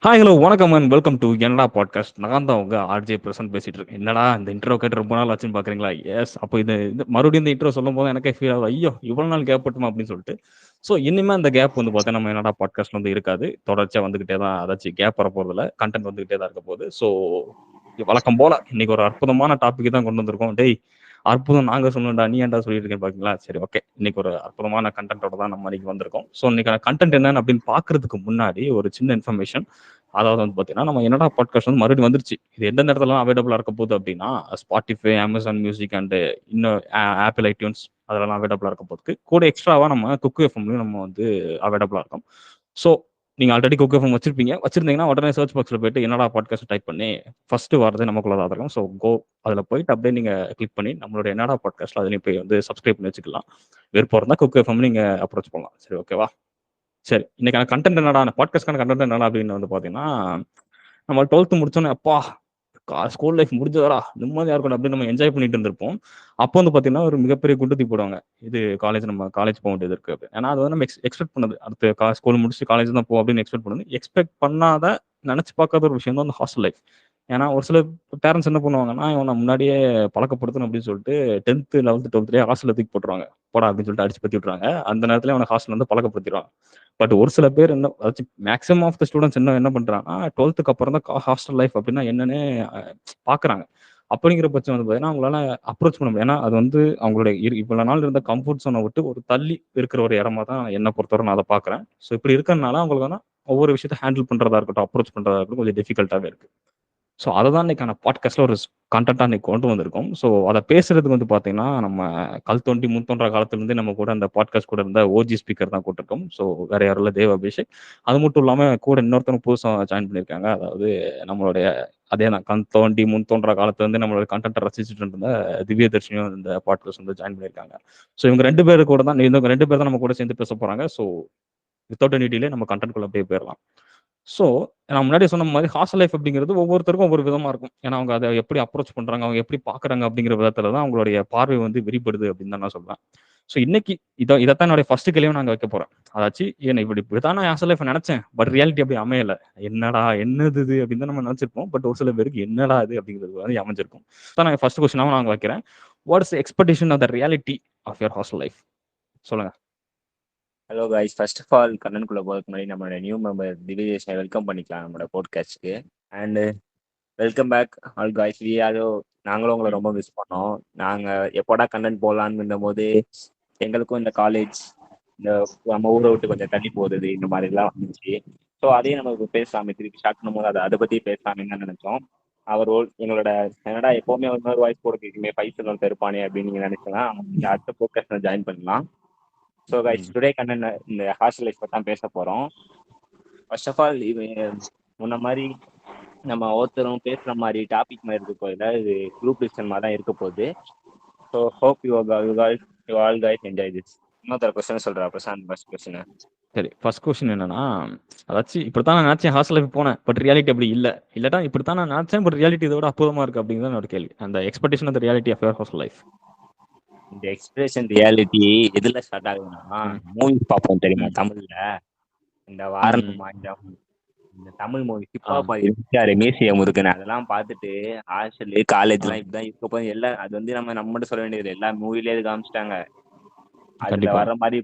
Hi hello வணக்கம் and welcome to என்னடா podcast. நான் தான் உங்க ஆர்ஜே பிரசன்ட் பேசிட்டு இருக்கேன். என்னடா இந்த இன்ட்ரோ கேட்டு ரொம்ப நாள் ஆச்சுன்னு பாக்குறீங்களா? எஸ். அப்போ இது மறுபடியும் இந்த இன்ட்ரோ சொல்லும் போது எனக்கே ஃபீல் ஆகுது, ஐயோ இவ்வளவு நாள் கேப் பட்டுமா அப்படின்னு சொல்லிட்டு. ஸோ இனிமே அந்த கேப் வந்து பார்த்தா நம்ம என்னடா பாட்காஸ்ட் வந்து இருக்காது, தொடர்ச்சியா வந்துகிட்டே தான். அதாச்சும் கேப் வர போறது இல்லை, கண்டென்ட் வந்துகிட்டே தான் இருக்க போகுது. ஸோ வழக்கம் போல இன்னைக்கு ஒரு அற்புதமான டாபிக் தான் கொண்டு வந்திருக்கோம். டேய் அற்புதம் நாங்க சொல்லணும்டா, நீ ஏன்டா சொல்லிட்டு இருக்கேன் பாத்தீங்களா? சரி, ஓகே. இன்னைக்கு ஒரு அற்புதமான கண்டென்ட்டோட தான் நம்ம இன்னைக்கு வந்திருக்கோம். ஸோ இன்னைக்கான கண்டென்ட் என்னன்னு அப்படின்னு பாக்குறதுக்கு முன்னாடி ஒரு சின்ன இன்ஃபர்மேஷன். அதாவது வந்து பார்த்தீங்கன்னா, நம்ம என்னடா பாட்காஸ்ட் வந்து மறுபடியும் வந்துருச்சு. இது எந்தெந்த இடத்துலலாம் அவைலபிளா இருக்க போகுது அப்படின்னா, Spotify, Amazon Music அண்ட் இன்னும் Apple iTunes அதெல்லாம் அவைலபிளா இருக்க போகுது. கூட எக்ஸ்ட்ராவா நம்ம குக்கு எஃப்எம்லயும் நம்ம வந்து அவைலபிளா இருக்கோம். ஸோ நீங்க ஆல்ரெடி குக்கு எஃப்எம் வச்சிருப்பீங்க. வச்சிருந்தீங்கன்னா உடனே சர்ச் பாக்ஸ்ல போயிட்டு என்னடா பாட்காஸ்ட் டைப் பண்ணி ஃபர்ஸ்ட் வரது நமக்குள்ள தான் இருக்கும். ஸோ அதுல போயிட்டு அப்படியே நீங்க கிளிக் பண்ணி நம்மளோட என்னடா பாட்காஸ்ட்ல அதுலயும் போய் வந்து சப்ஸ்கிரைப் பண்ணி வச்சுக்கலாம். விருப்பம் இருந்தா குக்கு எஃப்எம் நீங்க அப்ரோச் பண்ணலாம். சரி, ஓகேவா? சரி, இன்னைக்கான கண்டென்ட் என்னடா, பாட்காஸ்ட்கான கண்டென்ட் என்னடா அப்படின்னு வந்து பாத்தீங்கன்னா, நம்ம 12th முடிச்சோன்னே அப்பா ஸ்கூல் லைஃப் முடிஞ்சதடா நிம்மதியா இருக்கணும் அப்படின்னு நம்ம என்ஜாய் பண்ணிட்டு இருந்திருப்போம். அப்போ வந்து பாத்தீங்கன்னா ஒரு மிகப்பெரிய குண்டு தூக்கி போடுவாங்க. இது நம்ம காலேஜ் போக வேண்டியது இருக்கு அப்படின்னு. ஏன்னா அது வந்து நம்ம எக்ஸ்பெக்ட் பண்ணது, அடுத்து ஸ்கூல் முடிச்சு காலேஜ் தான் போ அப்படின்னு எக்ஸ்பெக்ட் பண்ணது. எக்ஸ்பெக்ட் பண்ணாத, நினைச்சு பார்க்காத ஒரு விஷயம் தான் அந்த ஹாஸ்டல் லைஃப். ஏன்னா ஒரு சில பேரண்ட்ஸ் என்ன பண்ணுவாங்கன்னா, இவனை முன்னாடியே பழக்கப்படுத்தணும் அப்படின்னு சொல்லிட்டு 10th 11th 12th ஹாஸ்டல்ல தூக்கி போட்டுருவாங்க. போடா அப்படின்னு சொல்லிட்டு அடிச்சு பத்தி விட்டுறாங்க. அந்த நேரத்துல அவனை ஹாஸ்டல் வந்து பழக்கப்படுத்திடுவாங்க. பட் ஒரு சில பேர் என்ன, அதாச்சும் மேக்ஸிமம் ஆஃப் த ஸ்டூடெண்ட்ஸ் என்ன பண்றாங்கன்னா, 12th அப்புறம் தான் ஹாஸ்டல் லைஃப் அப்படின்னா என்னன்னு பாக்குறாங்க. அப்படிங்கிற பட்சம் வந்து பார்த்தீங்கன்னா, அவங்களால அப்ரோச் பண்ண முடியும். ஏன்னா அது வந்து அவங்களுடைய இவ்வளவு நாள் இருந்த கம்ஃபர்ட் ஜோனை விட்டு ஒரு தள்ளி இருக்கிற ஒரு இடமா தான் என்ன பொறுத்தவரை நான் அதை பாக்குறேன். ஸோ இப்படி இருக்கறனால அவங்களுக்கு வந்து ஒவ்வொரு விஷயத்த ஹேண்டில் பண்றதா இருக்கட்டும், அப்ரோச் பண்றதா இருக்கட்டும், கொஞ்சம் டிஃபிகல்ட்டாவே இருக்கு. ஸோ அததான் இன்னைக்கான பாட்காஸ்ட்ல ஒரு கண்டென்ட்டா இன்னைக்கு கொண்டு வந்திருக்கோம். ஸோ அதை பேசுறதுக்கு வந்து பார்த்தீங்கன்னா, நம்ம கல் தோண்டி முன் தோன்றா காலத்திலிருந்தே நம்ம கூட அந்த பாட்காஸ்ட் கூட இருந்த ஓஜி ஸ்பீக்கர் தான் கூட்டிருக்கோம். ஸோ வேற யாரும் இல்ல, தேவ் அபிஷேக். அது மட்டும் இல்லாம கூட இன்னொருத்தவங்க புதுசா ஜாயின் பண்ணியிருக்காங்க. அதாவது நம்மளுடைய அதே தான் கண் தோண்டி முன் தோன்றா காலத்திலிருந்து நம்மளோட கண்டென்ட்டை ரசிச்சுட்டு இருந்த திவ்யதர்ஷினியும் இந்த பாட்காஸ்ட் வந்து ஜாயின் பண்ணியிருக்காங்க. ஸோ இவங்க 2 பேரு கூட தான், இவங்க 2 பேர் தான் நம்ம கூட சேர்ந்து பேச போறாங்க. ஸோ வித்தவுட் எனி டிலே நம்ம கண்டென்ட்குள்ள அப்படியே போயிரலாம். ஸோ நான் முன்னாடியே சொன்ன மாதிரி ஹாஸ்டல் லைஃப் அப்படிங்கிறது ஒவ்வொருத்தருக்கும் ஒவ்வொரு விதமா இருக்கும். ஏன்னா அவங்க அதை எப்படி அப்ரோச் பண்றாங்க, அவங்க எப்படி பாக்குறாங்க அப்படிங்கிற விதத்துல தான் அவங்களுடைய பார்வை வந்து வெளிப்படுது அப்படின்னு தான் நான் சொல்றேன். ஸோ இன்னைக்கு இதைத்தான் என்னுடைய ஃபர்ஸ்ட் கேள்வியும் நாங்க வைக்க போறேன். அதாச்சு ஏன்னா இப்படிதான் நான் ஹாஸ்டல் லைஃப் நினைச்சேன், பட் ரியாலிட்டி அப்படி அமையல. என்னடா என்னது இது அப்படின்னு தான் நம்ம நினைச்சிருப்போம். பட் ஒரு சில பேருக்கு என்னடா இது அப்படிங்கிறது வந்து அமைஞ்சிருக்கும். தான் நான் ஃபர்ஸ்ட் கொஸ்டினாவும் நாங்க வைக்கிறேன். What is expectation of the reality of your hostel life? சொல்லுங்க. Hello guys, first of all கண்ணனுக்குள்ள போகிறதுக்கு முன்னாடி நம்மளோட நியூ மெம்பர் திவ்யேஷை வெல்கம் பண்ணிக்கலாம் நம்மளோட போட்காஸ்ட்க்கு. And welcome back all guys. நாங்களும் உங்களை ரொம்ப மிஸ் பண்ணோம். நாங்கள் எப்போடா கண்டென்ட் போடலான்னு போது எங்களுக்கும் இந்த காலேஜ், இந்த நம்ம ஊரை விட்டு கொஞ்சம் தள்ளி போகுது, இந்த மாதிரிலாம் வந்துச்சு. ஸோ அதையும் நம்ம பேசலாமே, திருப்பி ஸ்டார்ட் பண்ணும்போது அதை பற்றி பேசலாமே தான் நினைச்சோம். அவர் எங்களோட என்னடா எப்போவுமே இன்னொரு வாய்ஸ் போட கேட்குமே, பைசல் ஒன்று இருப்பானே அப்படின்னு நீங்கள் நினைச்சலாம். அவங்க அடுத்த போட்காஸ்ட் ஜாயின் பண்ணலாம். ஸோ கைஸ், டுடே கண்டென்ட் இந்த ஹாஸ்டல் லைஃப் தான் பேச போகிறோம். ஃபர்ஸ்ட் ஆஃப் ஆல் முன்ன மாதிரி நம்ம ஒருத்தரும் பேசுகிற மாதிரி டாபிக் மாதிரி இருக்க போதில்லை, இது குரூப் டிஸ்கஷன் மாதிரி தான் இருக்க போகுது. So hope you all guys enjoy this. இன்னொருத்தர கொஸ்டின் சொல்கிறா பிரசாந்த், ஃபர்ஸ்ட் கொஸ்டின். சரி, ஃபர்ஸ்ட் கொஸ்டின் என்னன்னா, அதாச்சும் இப்படித்தான் நான் நினைச்சேன் ஹாஸ்டல் லைஃப் போனேன், பட் ரியாலிட்டி அப்படி இல்ல. இல்லாட்டா இப்படித்தான் நான் நினைச்சேன், பட் ரியாலிட்டி இதோட அற்புதமா இருக்கு அப்படிங்கிறது என்னோட கேள்வி. அந்த expectation of the reality of your hostel life. இந்த எக்ஸ்பிரஷன் ரியாலிட்டி எதுல ஸ்டார்ட் ஆகுதுன்னா, மூவிஸ் பார்ப்போம் தெரியுமா தமிழ்ல, இந்த வாரணமா, இந்த தமிழ் மூவி ஹிப்ஹாப் இருக்காரு மீசிய முருகன், அதெல்லாம் பார்த்துட்டு ஹாஸ்டல் காலேஜ்லாம் இப்படிதான் இருக்க போது எல்லாம். அது வந்து நம்ம மட்டும் சொல்ல வேண்டியது, எல்லா மூவிலே காமிச்சிட்டாங்க. அதுல வர்ற மாதிரி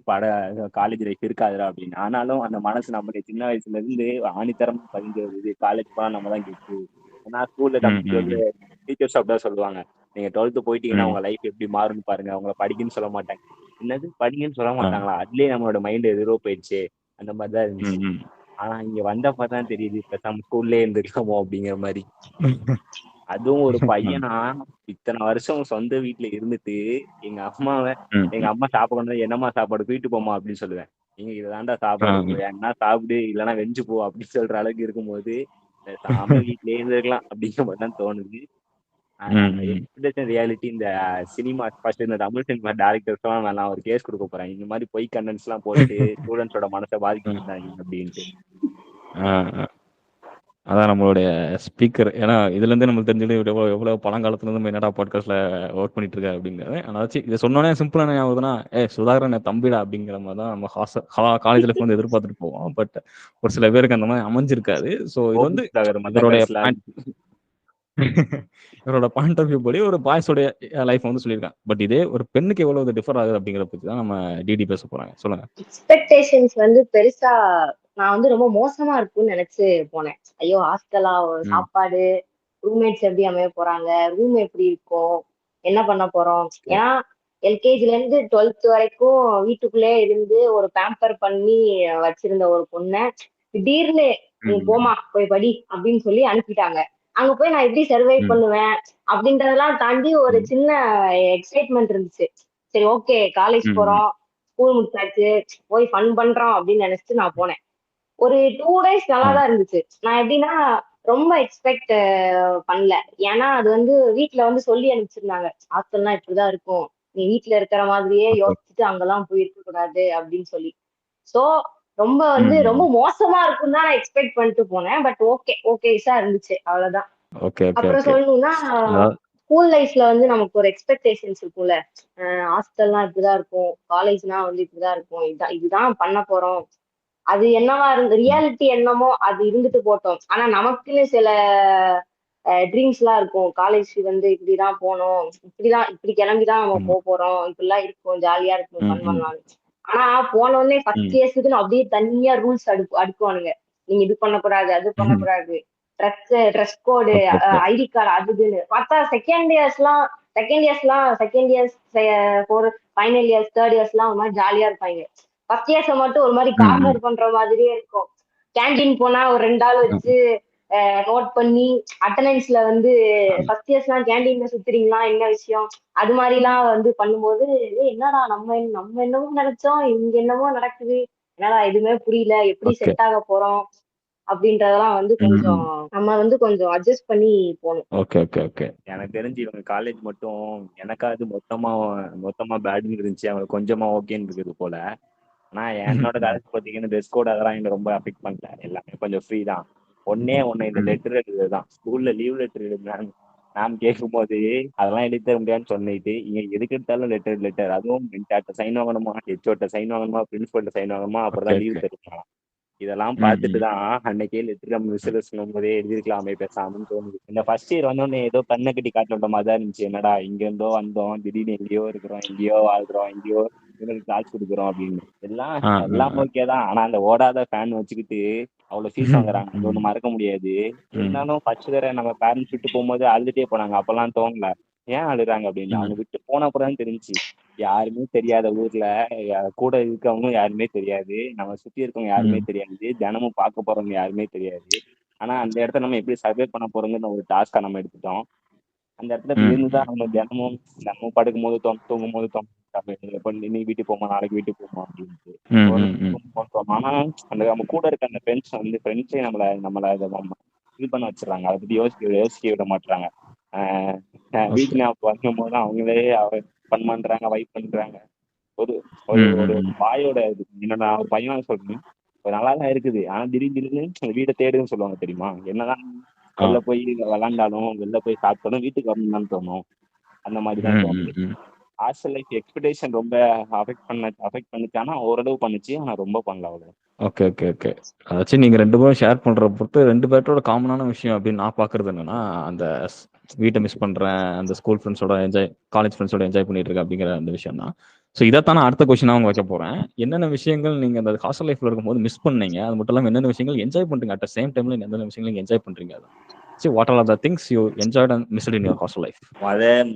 காலேஜ் லைஃப் இருக்காதுடா அப்படின்னு. ஆனாலும் அந்த மனசு நம்மளுடைய சின்ன வயசுல இருந்து ஆணித்தரமா பதிஞ்சது, இது காலேஜ் போனா நம்ம தான் கெட்டு. ஏன்னா ஸ்கூல்ல டீச்சர்ஸ் அப்படிதான் சொல்லுவாங்க, நீங்க 12th போயிட்டீங்கன்னா உங்க லைஃப் எப்படி மாறும்னு பாருங்க, உங்களை படிக்கன்னு சொல்ல மாட்டாங்க. என்னது படிங்கன்னு சொல்ல மாட்டாங்களா? அதுலயே நம்மளோட மைண்ட் எதிரோ போயிடுச்சு. அந்த மாதிரிதான் இருந்துச்சு. ஆனா இங்க வந்தப்பதான் தெரியுது, பேசாம ஸ்கூல்லே இருந்துக்கலாமோ அப்படிங்கிற மாதிரி. அதுவும் ஒரு பையனா இத்தனை வருஷம் சொந்த வீட்டுல இருந்துட்டு எங்க அம்மா சாப்பிடணும், என்னம்மா சாப்பாடு வீட்டு போமா அப்படின்னு சொல்லுவேன். நீங்க இதுதான்டா சாப்பாடு, என்ன சாப்பிடு இல்லைன்னா வெஞ்சு போ அப்படின்னு சொல்ற அளவுக்கு இருக்கும்போது சாம வீட்லயே இருந்திருக்கலாம் அப்படிங்கிற மாதிரி தான் தோணுது. ரியாலிட்டி இந்த சினிமா ஃபர்ஸ்ட் இந்த தமிழ் சினிமா டேரக்டர்ஸ் எல்லாம் நான் ஒரு கேஸ் கொடுக்க போறேன், இந்த மாதிரி பொய் கண்டென்ட்ஸ் எல்லாம் போட்டு ஸ்டூடெண்ட்ஸோட மனசை பாதிக்கிட்டு இருந்தாங்க அப்படின்ட்டு. அதான் நம்மளுடைய ஸ்பீக்கர். ஏன்னா இதுலேருந்தே நம்மளுக்கு தெரிஞ்சது எவ்வளோ பழங்காலத்துலேருந்து நம்ம என்னடா பாட்காஸ்ட்டில் ஒர்க் பண்ணிட்டு இருக்காரு அப்படிங்கிறது. அதாச்சும் இதை சொன்னோன்னே சிம்பிளாக என்ன ஆகுதுன்னா, சுதாகரன் என் தம்பிடா அப்படிங்கிற மாதிரி தான் நம்ம காலேஜ் லைஃப் வந்து எதிர்பார்த்துட்டு போவோம். பட் ஒரு சில பேருக்கு அந்த மாதிரி அமைஞ்சிருக்காது. ஸோ இது வந்து இவருடைய இவரோட பாயிண்ட் ஆஃப் வியூ படி ஒரு பாய்ஸோடைய லைஃப் வந்து சொல்லியிருக்காங்க. பட் இதே ஒரு பெண்ணுக்கு எவ்வளவு டிஃபர் ஆகுது அப்படிங்கிற பத்தி தான் நம்ம டிடி பேச போறாங்க. சொல்லுங்க. எக்ஸ்பெக்டேஷன்ஸ் வந்து பெருசா நான் வந்து ரொம்ப மோசமா இருக்கும்னு நினைச்சு போனேன். ஐயோ ஹாஸ்டலா சாப்பாடு, ரூம்மேட்ஸ் எப்படி அமைய போறாங்க, ரூம் எப்படி இருக்கும், என்ன பண்ண போறோம். ஏன்னா எல்கேஜில இருந்து 12th வரைக்கும் வீட்டுக்குள்ளே இருந்து ஒரு பேம்பர் பண்ணி வச்சிருந்த ஒரு பொண்ணை திடீர்னு நீ போமா போய் படி அப்படின்னு சொல்லி அனுப்பிட்டாங்க. அங்க போய் நான் எப்படி சர்வை பண்ணுவேன் அப்படின்றதெல்லாம் தாண்டி ஒரு சின்ன எக்ஸைட்மெண்ட் இருந்துச்சு. சரி ஓகே காலேஜ் போறோம், ஸ்கூல் முடிச்சாச்சு, போய் ஃபன் பண்றோம் அப்படின்னு நினைச்சிட்டு நான் போனேன். ஒரு 2 days நல்லாதான் இருந்துச்சு. நான் எப்படின்னா ரொம்ப எக்ஸ்பெக்ட் பண்ணல. ஏன்னா அது வந்து வீட்டுல வந்து சொல்லி அனுப்பிச்சிருந்தாங்க, ஹாஸ்டல்லாம் இப்படிதான் இருக்கும், நீ வீட்டுல இருக்கிற மாதிரியே யோசிச்சுட்டு அங்கெல்லாம் போய் இருக்க கூடாது அப்படின்னு சொல்லி. சோ ரொம்ப வந்து ரொம்ப மோசமா இருக்கும் தான் நான் எக்ஸ்பெக்ட் பண்ணிட்டு போனேன். பட் ஓகேஸா இருந்துச்சு, அவ்வளவுதான். அப்புறம் சொல்லணும்னா ஸ்கூல் லைஃப்ல வந்து நமக்கு ஒரு எக்ஸ்பெக்டேஷன்ஸ் இருக்கும்ல, ஹாஸ்டல்லாம் இப்படிதான் இருக்கும், காலேஜ்னா வந்து இப்படிதான் இருக்கும், இதுதான் பண்ண போறோம். அது என்னவா ரியாலிட்டி என்னமோ அது இருந்துட்டு போட்டோம். ஆனா நமக்குன்னு சில ட்ரீம்ஸ் எல்லாம் இருக்கும். காலேஜ் வந்து இப்படிதான் போனோம், இப்படி கிளம்பிதான் நம்ம போறோம், இப்படிலாம் இருக்கும், ஜாலியா இருக்கும், ஃபன் பண்ணலாம். ஆனா போனோடனே ஃபர்ஸ்ட் இயர்ஸ்க்கு அப்படியே தனியா ரூல்ஸ் அடுக்குவானுங்க. நீங்க இது பண்ணக்கூடாது, அது பண்ணக்கூடாது, ட்ரெஸ் கோடு, ஐடி கார்டு, அதுன்னு பார்த்தா second years final years third years எல்லாம் ஒரு மாதிரி ஜாலியா இருப்பாங்க. ஃபர்ஸ்ட் இயர்ஸ் மட்டும் ஒரு மாதிரி கார்னர் பண்ற மாதிரியே இருக்கும். கேண்டீன் போனா ஒரு 2 ஆள் வச்சு நோட் பண்ணி அட்டண்டன்ஸ்ல வந்து ஃபர்ஸ்ட் இயர்ஸ் எல்லாம் கேண்டீன்ல சுத்துறீங்களா என்ன விஷயம், அது மாதிரி எல்லாம் வந்து பண்ணும்போது என்னடா நம்ம என்னமோ நினைச்சோம், இங்க என்னமோ நடக்குது, என்னடா எதுவுமே புரியல, எப்படி செட் ஆக போறோம் அப்படின்றதெல்லாம் வந்து கொஞ்சம் நம்ம வந்து கொஞ்சம் அட்ஜஸ்ட் பண்ணி போகணும். எனக்கு தெரிஞ்சு இவங்க காலேஜ் மட்டும் எனக்காவது மொத்தமா பேட்னு இருந்துச்சு, அவங்க கொஞ்சமா ஓகேன்னு இருக்குது போல. ஆனா என்னோட காலேஜ் பாத்தீங்கன்னா ட்ரெஸ் கோட் அதெல்லாம் எனக்கு ரொம்ப அஃபெக்ட் பண்ணல. எல்லாமே கொஞ்சம் ஃப்ரீ தான். ஒண்ணு இந்த லெட்டர் எழுதுதான், ஸ்கூல்ல லீவ் லெட்டர் எழுதுனாங்க. நான் கேட்கும் போது அதெல்லாம் எழுதி தர முடியாதுன்னு சொன்னிட்டு இங்க எதுக்கு எடுத்தாலும் லெட்டர், அதுவும் சைன் வாங்கணுமா, ஹெச்ஓட்ட சைன் வாங்கணுமா, பிரின்சிபல்ட்ட சைன் வாங்கணுமா, அப்புறம் தான் லீவ் தருவாங்க. இதெல்லாம் பார்த்துட்டு தான் அன்னைக்கே லெட்டர் நம்ம விசில் சொல்லும் போதே எழுதிருக்கலாமே பேசாமன்னு தோணுது. இந்த ஃபர்ஸ்ட் இயர் வந்தோடனே ஏதோ கண்ணை கட்டி காட்டின மாதிரி தான் இருந்துச்சு. என்னடா இங்க இருந்தோ வந்தோம், திடீர்னு எங்கேயோ இருக்கிறோம், எங்கேயோ வாழ்றோம், எங்கேயோ இவங்களுக்கு காசு கொடுக்குறோம் அப்படின்னு. எல்லாம் ஓகே தான். ஆனா அந்த ஓடாத ஃபேன் வச்சுக்கிட்டு அவ்வளவு ஃபீஸ் வாங்குறாங்க, அது ஒண்ணு மறக்க முடியாது. இருந்தாலும் ஃபர்ஸ்ட் தடவை நம்ம பேரண்ட்ஸ் விட்டு போகும்போது அழுதுட்டே போனாங்க. அப்பெல்லாம் தோணல ஏன் அழுறாங்க அப்படின்னு. அவங்க விட்டு போன அப்புறம் தெரிஞ்சு யாருமே தெரியாத ஊர்ல கூட இருக்கவங்க யாருமே தெரியாது, நம்ம சுத்தி இருக்கவங்க யாருமே தெரியாது, தினமும் பார்க்க போறவங்க யாருமே தெரியாது. ஆனா அந்த இடத்த நம்ம எப்படி சர்வே பண்ண போறோம்னு ஒரு டாஸ்கா நம்ம எடுத்துட்டோம். அந்த இடத்துல இருந்துதான் நம்ம தினமும் நம்ம படுக்கும் போது தூங்கும் போது நீ வீட்டுக்கு போமா, நாளைக்கு வீட்டுக்கு போமா அப்படின்ட்டு. ஆனா அந்த நம்ம கூட இருக்க அந்த ஃப்ரெண்ட்ஸ் வந்து ஃப்ரெண்ட்ஸே நம்மள இது பண்ண வச்சிடறாங்க. அதை பத்தி யோசிக்க விட மாட்டாங்க. வீட்டுல வைக்கும் போது அவங்களே ஃபன் பண்றாங்க, வைப் பண்றாங்க. ஒரு ஒரு பாயோட என்னோட பையன் சொல்றேன், நல்லாதான் இருக்குது. ஆனா திடீர்னு வீட்டை தேடுன்னு சொல்லுவாங்க தெரியுமா. என்னதான் வெளில போய் விளாண்டாலும் வெளில போய் சாப்பிட்டாலும் வீட்டுக்கு வரணும்னு தோணும். அந்த மாதிரிதான் தோணுது. ஹாஸ்டல் லைஃப் எக்ஸ்பெக்டேஷன் ரொம்ப அஃபெக்ட் பண்ணுச்சானா ஓரளவு பண்ணுச்சு, ஆனா ரொம்ப பண்ணல அவ்வளவு. ஓகே. அதாச்சும் நீங்க 2 பேரும் ஷேர் பண்ற பொறுத்து 2 பேர்த்தோட காமனான விஷயம் அப்படின்னு நான் பாக்குறது என்னன்னா, அந்த வீட்டை மிஸ் பண்றேன், அந்த ஸ்கூல் ஃப்ரெண்ட்ஸோட காலேஜ் ஃப்ரெண்ட்ஸோட என்ஜாய் பண்ணிட்டு இருக்கேன் அப்படிங்கிற அந்த விஷயம் தான். ஸோ இதைத்தான் நான் அடுத்த கொஸ்டினா அவங்க வைக்க போறேன். என்னென்ன விஷயங்கள் நீங்க அந்த ஹாஸ்டல் லைஃப்ல இருக்கும்போது மிஸ் பண்ணீங்க, அது மட்டும் இல்லாம என்னென்ன விஷயங்கள் என்ஜாய் பண்றீங்க, அட் சேம் டைம்ல என்னென்ன விஷயங்கள் நீங்க என்ஜாய் பண்றீங்க. So what are the things you enjoyed and missed in your hostel life?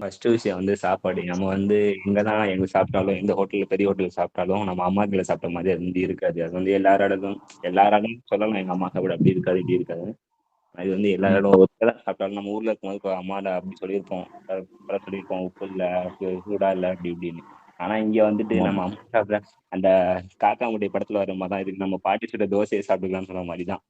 First விஷயம் வந்து சாப்பாடு. நம்ம வந்து எங்கதான் எங்க சாப்பிட்டாலும், எந்த ஹோட்டல்ல பெரிய ஹோட்டல் சாப்பிட்டாலும் நம்ம அம்மா வீட்டுல சாப்பிட்ட மாதிரி அது வந்து இருக்காது. அது வந்து எல்லாரும் சொல்லலாம், எங்க அம்மா சாப்பிட அப்படி இருக்காது இப்படி இருக்காது. அது வந்து எல்லாரும் ஒருத்தர சாப்பிட்டாலும் நம்ம ஊர்ல இருக்கும்போது அம்மாடா அப்படி சொல்லியிருப்போம், உப்பு இல்ல, சூடா இல்ல அப்படி இப்படின்னு. ஆனா இங்க வந்துட்டு நம்ம அம்மா சாப்பிட அந்த காக்கா முட்டை படத்துல வர மாதிரிதான் இதுக்கு நம்ம பாட்டி சுட்ட தோசையை சாப்பிட்டுக்கலாம்னு சொன்ன மாதிரிதான்.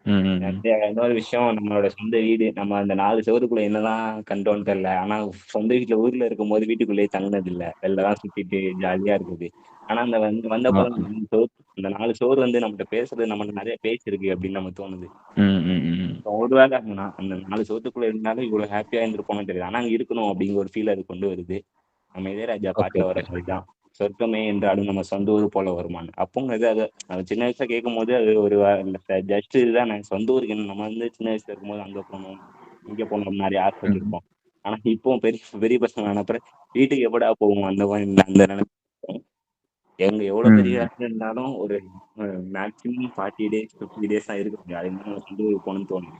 ம், ம், ம். இன்னொரு விஷயம், நம்மளோட சொந்த வீடு, நம்ம அந்த 4 செவருக்குள்ள என்னதான் கண்டோம்னு தெரியல. ஆனா சொந்த வீட்ல ஊர்ல இருக்கும்போது வீட்டுக்குள்ளேயே தங்குனது இல்ல. வெளில தான் சுத்திட்டு ஜாலியா இருக்குது. ஆனா அந்த ஆ, வந்தப்ப அந்த 4 சுவர் வந்து நம்மட்ட பேசுறது, நம்மட்ட நெறைய பேசிருக்கு அப்படின்னு நமக்கு தோணுது. ம், ம், ம். ஒருவேளை அந்த 4 சுவத்துக்குள்ள இருந்தாலும் இவ்வளவு ஹேப்பியா இருந்திருப்போம்னு தெரியுது. ஆனா அங்க இருக்கணும் அப்படிங்கிற ஒரு ஃபீல் அது கொண்டு வருது. நம்ம இளையராஜா ஓகே, பாட்டுல வர ஓகே. மாதிரி தான். சொர்க்கமே என்றாலும் நம்ம சொந்த ஊர் போல வருமான்னு. அப்போங்கிறது அது சின்ன வயசுல கேட்கும்போது அது ஒரு ஜஸ்ட் இதுதானே. சொந்த ஊருக்கு என்ன, நம்ம வந்து சின்ன வயசுல இருக்கும்போது அங்க போனோம், இங்க போனோம் நெறைய ம், ஆசைப்பட்டுருப்போம். ஆனா இப்போ பெரிய பெரிய பசங்க ஆனப்புறம் வீட்டுக்கு எப்படா போவோம் அந்த மாதிரி அந்த நினைப்பு. எவ்வளவு பெரிய ம், வேலை இருந்தாலும் ஒரு மேக்ஸிமம் 40 டேஸ் 50 டேஸ் தான் இருக்க முடியும். அதுக்கு மேல நம்ம சொந்த ஊருக்கு போகணும்னு தோணுது.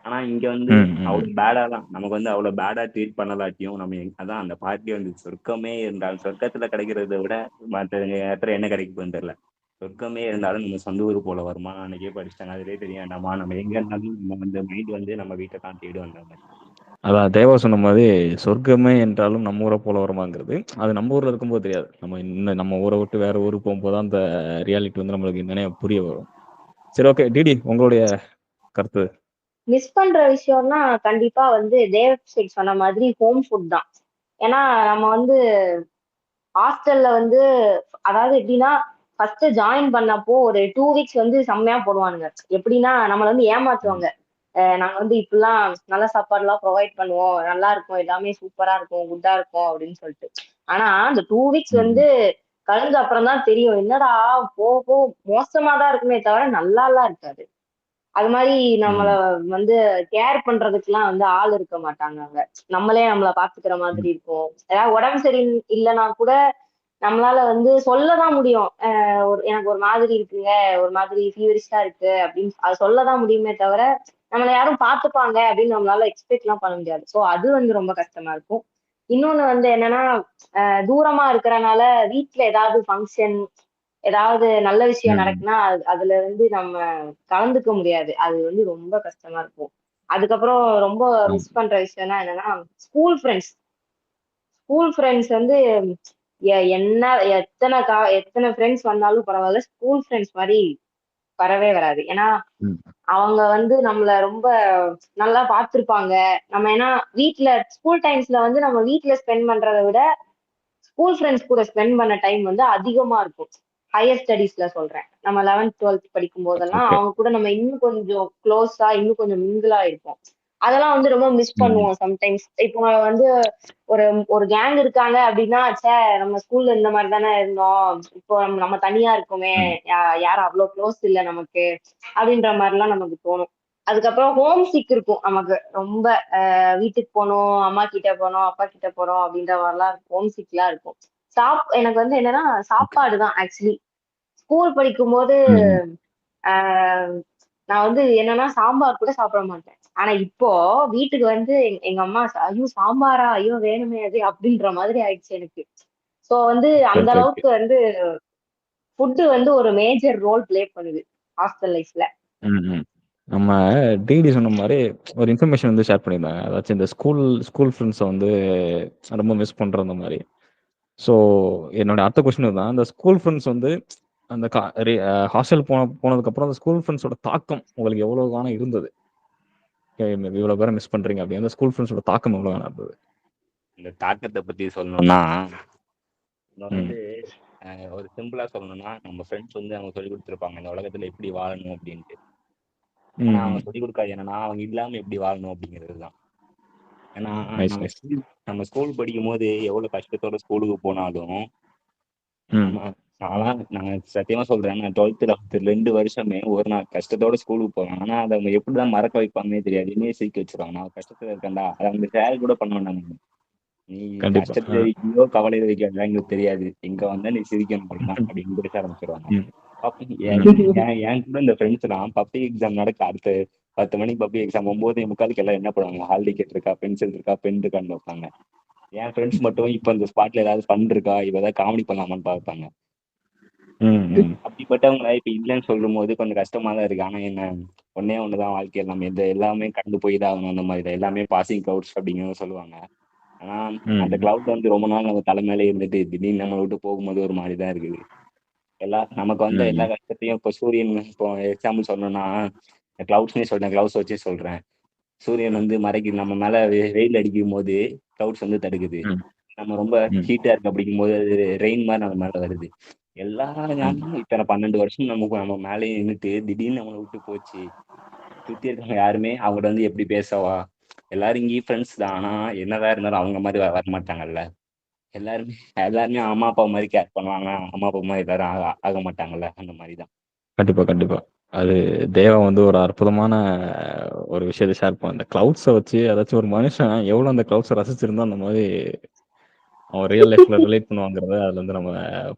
ஆனா இங்க வந்து ம், ம். அவ்வளவு பேடா தான். நமக்கு வந்து அவ்வளவு பேடா ட்ரீட் பண்ணலாட்டியும் நம்ம அதான் அந்த பாட்டு வந்து சொர்க்கமே இருந்தாலும் சொர்க்கத்துல கிடைக்கிறத விட மத்த இடத்துல என்ன கிடைக்க போகுதுன்னு தெரியல. சொர்க்கமே இருந்தாலும் நம்ம சொந்த ஊர் போல வருமா? அன்னைக்கே படிச்சுட்டாங்க. அதிலேயே தெரிய வேண்டாமா? நம்ம எங்க இருந்தாலும் நம்ம வந்து மைண்ட் வந்து நம்ம வீட்டை தான் தேடும் அந்த மாதிரி. அதான் தேவா சொன்ன மாதிரி சொர்க்கமே என்றாலும் நம்ம ஊரை போல வருமாங்கிறது அது நம்ம ஊர்ல இருக்கும்போது தெரியாது. நம்ம இன்னும் நம்ம ஊரை விட்டு வேற ஊருக்கு போகும்போது தான் அந்த ரியாலிட்டி வந்து நம்மளுக்கு என்னன்னே புரிய வரும். சரி, ஓகே. டிடி உங்களுடைய கருத்து. மிஸ் பண்ற விஷயம்னா கண்டிப்பா வந்து தேவ் சைட் சொன்ன மாதிரி ஹோம் ஃபுட் தான். ஏன்னா நம்ம வந்து ஹாஸ்டல்ல வந்து அதாவது எப்படின்னா ஃபர்ஸ்ட் ஜாயின் பண்ணப்போ ஒரு 2 வீக்ஸ் வந்து செம்மையா போடுவானுங்க. எப்படின்னா நம்மள வந்து ம். ஏமாத்துவாங்க. நாங்க வந்து இப்படிலாம் நல்ல சாப்பாடு எல்லாம் ப்ரொவைட் பண்ணுவோம், நல்லா இருக்கும், எல்லாமே சூப்பரா இருக்கும், குட்டா இருக்கும் அப்படின்னு சொல்லிட்டு. ஆனா அந்த 2 வீக்ஸ் வந்து ம், கழிஞ்ச அப்புறம் தான் தெரியும், என்னடா போக போக மோசமா தான் இருக்குமே தவிர நல்லாலாம் இருக்காது. அது மாதிரி நம்மள ம், வந்து கேர் பண்றதுக்குலாம் வந்து ஆள் இருக்க மாட்டாங்க அங்க. நம்மளே நம்மள பாத்துக்கிற மாதிரி ம், இருக்கும். ஏதாவது உடம்பு சரி இல்லைன்னா கூட நம்மளால வந்து சொல்லதான் முடியும். எனக்கு ஒரு மாதிரி இருக்குங்க, ஒரு மாதிரி ஃபீவரிஷா இருக்கு அப்படின்னு அது சொல்லதான் முடியுமே தவிர நம்மள யாரும் பாத்துப்பாங்க அப்படின்னு நம்மளால எக்ஸ்பெக்ட் எல்லாம் பண்ண முடியாது. சோ அது வந்து ரொம்ப கஷ்டமா இருக்கும். இன்னொன்னு வந்து என்னன்னா தூரமா இருக்கறனால வீட்ல ஏதாவது ஃபங்க்ஷன், ஏதாவது நல்ல விஷயம் ம். நடக்குன்னா அதுல வந்து நம்ம கலந்துக்க முடியாது. அது வந்து ரொம்ப கஷ்டமா இருக்கும். அதுக்கப்புறம் ரொம்ப ஆமா. மிஸ் பண்ற விஷயம்னா என்னன்னா ஸ்கூல் ஃப்ரெண்ட்ஸ். ஸ்கூல் ஃப்ரெண்ட்ஸ் வந்து என்ன எத்தனை ஃப்ரெண்ட்ஸ் வந்தாலும் பரவாயில்ல, ஸ்கூல் ஃப்ரெண்ட்ஸ் மாதிரி வரவே வராது. ஏன்னா ம், அவங்க வந்து நம்மள ரொம்ப நல்லா பார்த்திருப்பாங்க. நம்ம ஏன்னா வீட்ல ஸ்கூல் டைம்ஸ்ல வந்து நம்ம வீட்ல ஸ்பெண்ட் பண்றத விட ஸ்கூல் ஃப்ரெண்ட்ஸ் கூட ஸ்பெண்ட் பண்ண டைம் வந்து அதிகமா இருக்கும். ஹையர் ஸ்டடீஸ்ல சொல்றேன். நம்ம 11த் 12த் படிக்கும் ஓகே, போதெல்லாம் ஓகே. அவங்க கூட நம்ம இன்னும் கொஞ்சம் க்ளோஸா இன்னும் கொஞ்சம் மிங்கிளா இருப்போம். அதெல்லாம் வந்து ரொம்ப மிஸ் ம், பண்ணுவோம் சம்டைம்ஸ். இப்போ வந்து ஒரு ஒரு கேங் இருக்காங்க அப்படின்னா, ச்சே நம்ம ஸ்கூல்ல இந்த மாதிரி தானே இருந்தோம். இப்போ நம்ம தனியா இருக்கோமே, ம், யாரும் அவ்வளவு க்ளோஸ் இல்ல நமக்கு அப்படின்ற மாதிரிலாம் நமக்கு தோணும். அதுக்கப்புறம் ஹோம் சிக் இருக்கும் நமக்கு ரொம்ப. வீட்டுக்கு போகணும், அம்மா கிட்ட போகணும், அப்பா கிட்ட போறோம் அப்படின்ற மாதிரிலாம் ஹோம் சிக்லாம் இருக்கும். எனக்கு வந்து என்னன்னா ஓகே. சாப்பாடு தான் ஆக்சுவலி. ஸ்கூல் படிக்கும்போது ம். ஆஹ் நான் வந்து என்னன்னா சாம்பார் கூட சாப்பிட மாட்டேன். ஆனா இப்போ வீட்டுக்கு வந்து எங்க அம்மா ஐயோ சாம்பாரா, ஐயோ வேணுமே அது அப்படின்ற மாதிரி ஆயிடுச்சு எனக்கு. சோ வந்து ஓகே, அந்த ஓகே, ஓகே. அளவுக்கு வந்து ஃபுட் வந்து ஒரு மேஜர் ரோல் ப்ளே பண்ணுது ஹாஸ்டல் லைஃப்ல. ம், ம். நம்ம டிடி சொன்ன மாரி ஒரு இன்ஃபர்மேஷன் வந்து ஷேர் பண்ணியிருந்தாங்க. அதாச்சும் இந்த ஸ்கூல் ஸ்கூல் ஃப்ரெண்ட்ஸ வந்து ரொம்ப மிஸ் பண்றேன் அந்த மாரி. ஸோ என்னோட அடுத்த கொஸ்டின் இதுதான். அந்த ஸ்கூல் ஃப்ரெண்ட்ஸ் வந்து அந்த கா ரெ அ ஹாஸ்டல் போனதுக்கப்புறம் அந்த ஸ்கூல் ஃப்ரெண்ட்ஸோட தாக்கம் உங்களுக்கு எவ்வளோ காணம் இருந்தது? இவ்வளோ பேர மிஸ் பண்றீங்க அப்படி. அந்த ஸ்கூல் ஃப்ரெண்ட்ஸோட தாக்கம் எவ்வளோ காணம் இருந்தது? இந்த தாக்கத்தை பத்தி சொல்லணும்னா, நம்ம ம். வந்து ஒரு சிம்பிளா சொல்லணும்னா, நம்ம ஃப்ரெண்ட்ஸ் வந்து அவங்க சொல்லிக் கொடுத்துருப்பாங்க இந்த உலகத்துல எப்படி வாழணும் அப்படின்ட்டு. ஆனா ம், அவங்க ம். சொல்லிக் கொடுக்காது என்னன்னா, அவங்க இல்லாம எப்படி வாழணும் அப்படிங்கிறது தான். ஏன்னா நைஸ், நம்ம நைஸ். ஸ்கூல் நம்ம ஸ்கூல் படிக்கும்போது எவ்வளவு கஷ்டத்தோட ஸ்கூலுக்கு போனாலும், ம். நம்ம நான் சத்தியமா சொல்றேன். நான் 12th 11th 2 வருஷமே ஒரு நாள் கஷ்டத்தோட ஸ்கூலுக்கு போவேன். ஆனா அத அவங்க எப்படிதான் மறக்க வைப்பாங்கன்னே தெரியாது. என்னையே சிரிக்க வச்சிருவாங்க. நான் கஷ்டத்துல இருக்கேன்டா. அத அவங்க ஷேர் கூட பண்ண மாட்டாங்க. நீ கண்டிப்பா. கஷ்டத்துல இருக்கியோ, கவலையில இருக்கியோ எங்களுக்கு தெரியாது. இங்க வந்தா நீ சிரிக்கணும் அவ்வளவுதான் அப்படின்னு பேச ஆரம்பிச்சிருவாங்க. ம். என் ம். என் கூட இந்த ஃப்ரெண்ட்ஸ் எல்லாம் பப்ளிக் எக்ஸாம் நடக்க அடுத்த 10 மணிக்கு பப்ளிக் எக்ஸாம் 9:45 எல்லாம் என்ன பண்ணுவாங்க? ஹால் டிக்கெட் இருக்கா, பென்சில் இருக்கா, பென் இருக்கான்னு வைப்பாங்க. என் ஃப்ரெண்ட்ஸ் மட்டும் இப்ப இந்த ஸ்பாட்ல ஏதாவது ஃபன் இருக்கா, இவ ஏதாவது காமெடி பண்ணலாமான்னு பார்ப்பாங்க. ம். ம். அப்படிப்பட்டவங்கள இப்ப இல்லைன்னு சொல்லும் போது கொஞ்சம் கஷ்டமா தான் இருக்கு. ஆனா என்ன, ஒன்னே ஒண்ணுதான் வாழ்க்கையில் நம்ம எல்லாமே கடந்து போய் தான் ஆகணும். அந்த மாதிரி தான் எல்லாமே பாசிங் கிளவுட்ஸ் அப்படிங்கிறத சொல்லுவாங்க. ஆனா அந்த ம். கிளவுட் வந்து ரொம்ப நாள் நம்ம தலை மேலே இருந்துட்டு திடீர்னு நம்ம விட்டு போகும்போது ஒரு மாதிரி தான் இருக்குது. நமக்கு வந்த எல்லா ம். கஷ்டத்தையும் இப்ப சூரியன் இப்போ எக்ஸாம்பிள் சொல்லணும்னா, கிளவுட்ஸ்னே சொல்றேன், கிளவுட்ஸ் வச்சே சொல்றேன். சூரியன் வந்து மறைக்குது, நம்ம மேல வெயில் அடிக்கும் போது கிளவுட்ஸ் வந்து தடுக்குது. ம். நம்ம ரொம்ப ம். ஹீட்டா இருக்கு அப்படிங்கும்போது அது ரெயின் மாதிரி நம்ம மேல வருது. எல்லா ம். ஞாபகமும் இத்தனை 12 வருஷம் நம்ம மேலேயே நின்னுட்டு திடீர்னு நம்மளை விட்டு போச்சு. சுத்தி இருக்கவங்க யாருமே அவங்ககிட்ட வந்து எப்படி பேசவா, எல்லாரும் இங்கேயும் ஃப்ரெண்ட்ஸ் தான். ஆனா என்னதான் இருந்தாலும் அவங்க மாதிரி வரமாட்டாங்கல்ல. எல்லாருமே எல்லாருமே அம்மா அப்பா மாதிரி கேர் பண்ணுவாங்க. அம்மா அப்பா மாதிரி எல்லாரும் ஆக மாட்டாங்கல்ல. அந்த மாதிரிதான். கண்டிப்பா, கண்டிப்பா. அது தேவா வந்து ஒரு அற்புதமான ஒரு விஷயத்த ஷேர் பண்ணான். இந்த கிளவுட்ஸ வச்சு ஏதாச்சும் ஒரு மனுஷன் எவ்வளோ அந்த கிளவுட்ஸ ரசிச்சிருந்தா அந்த மாதிரி அவன் ரியல் லைஃப்ல ரிலேட் பண்ணுவாங்கிறத அதுல இருந்து நம்ம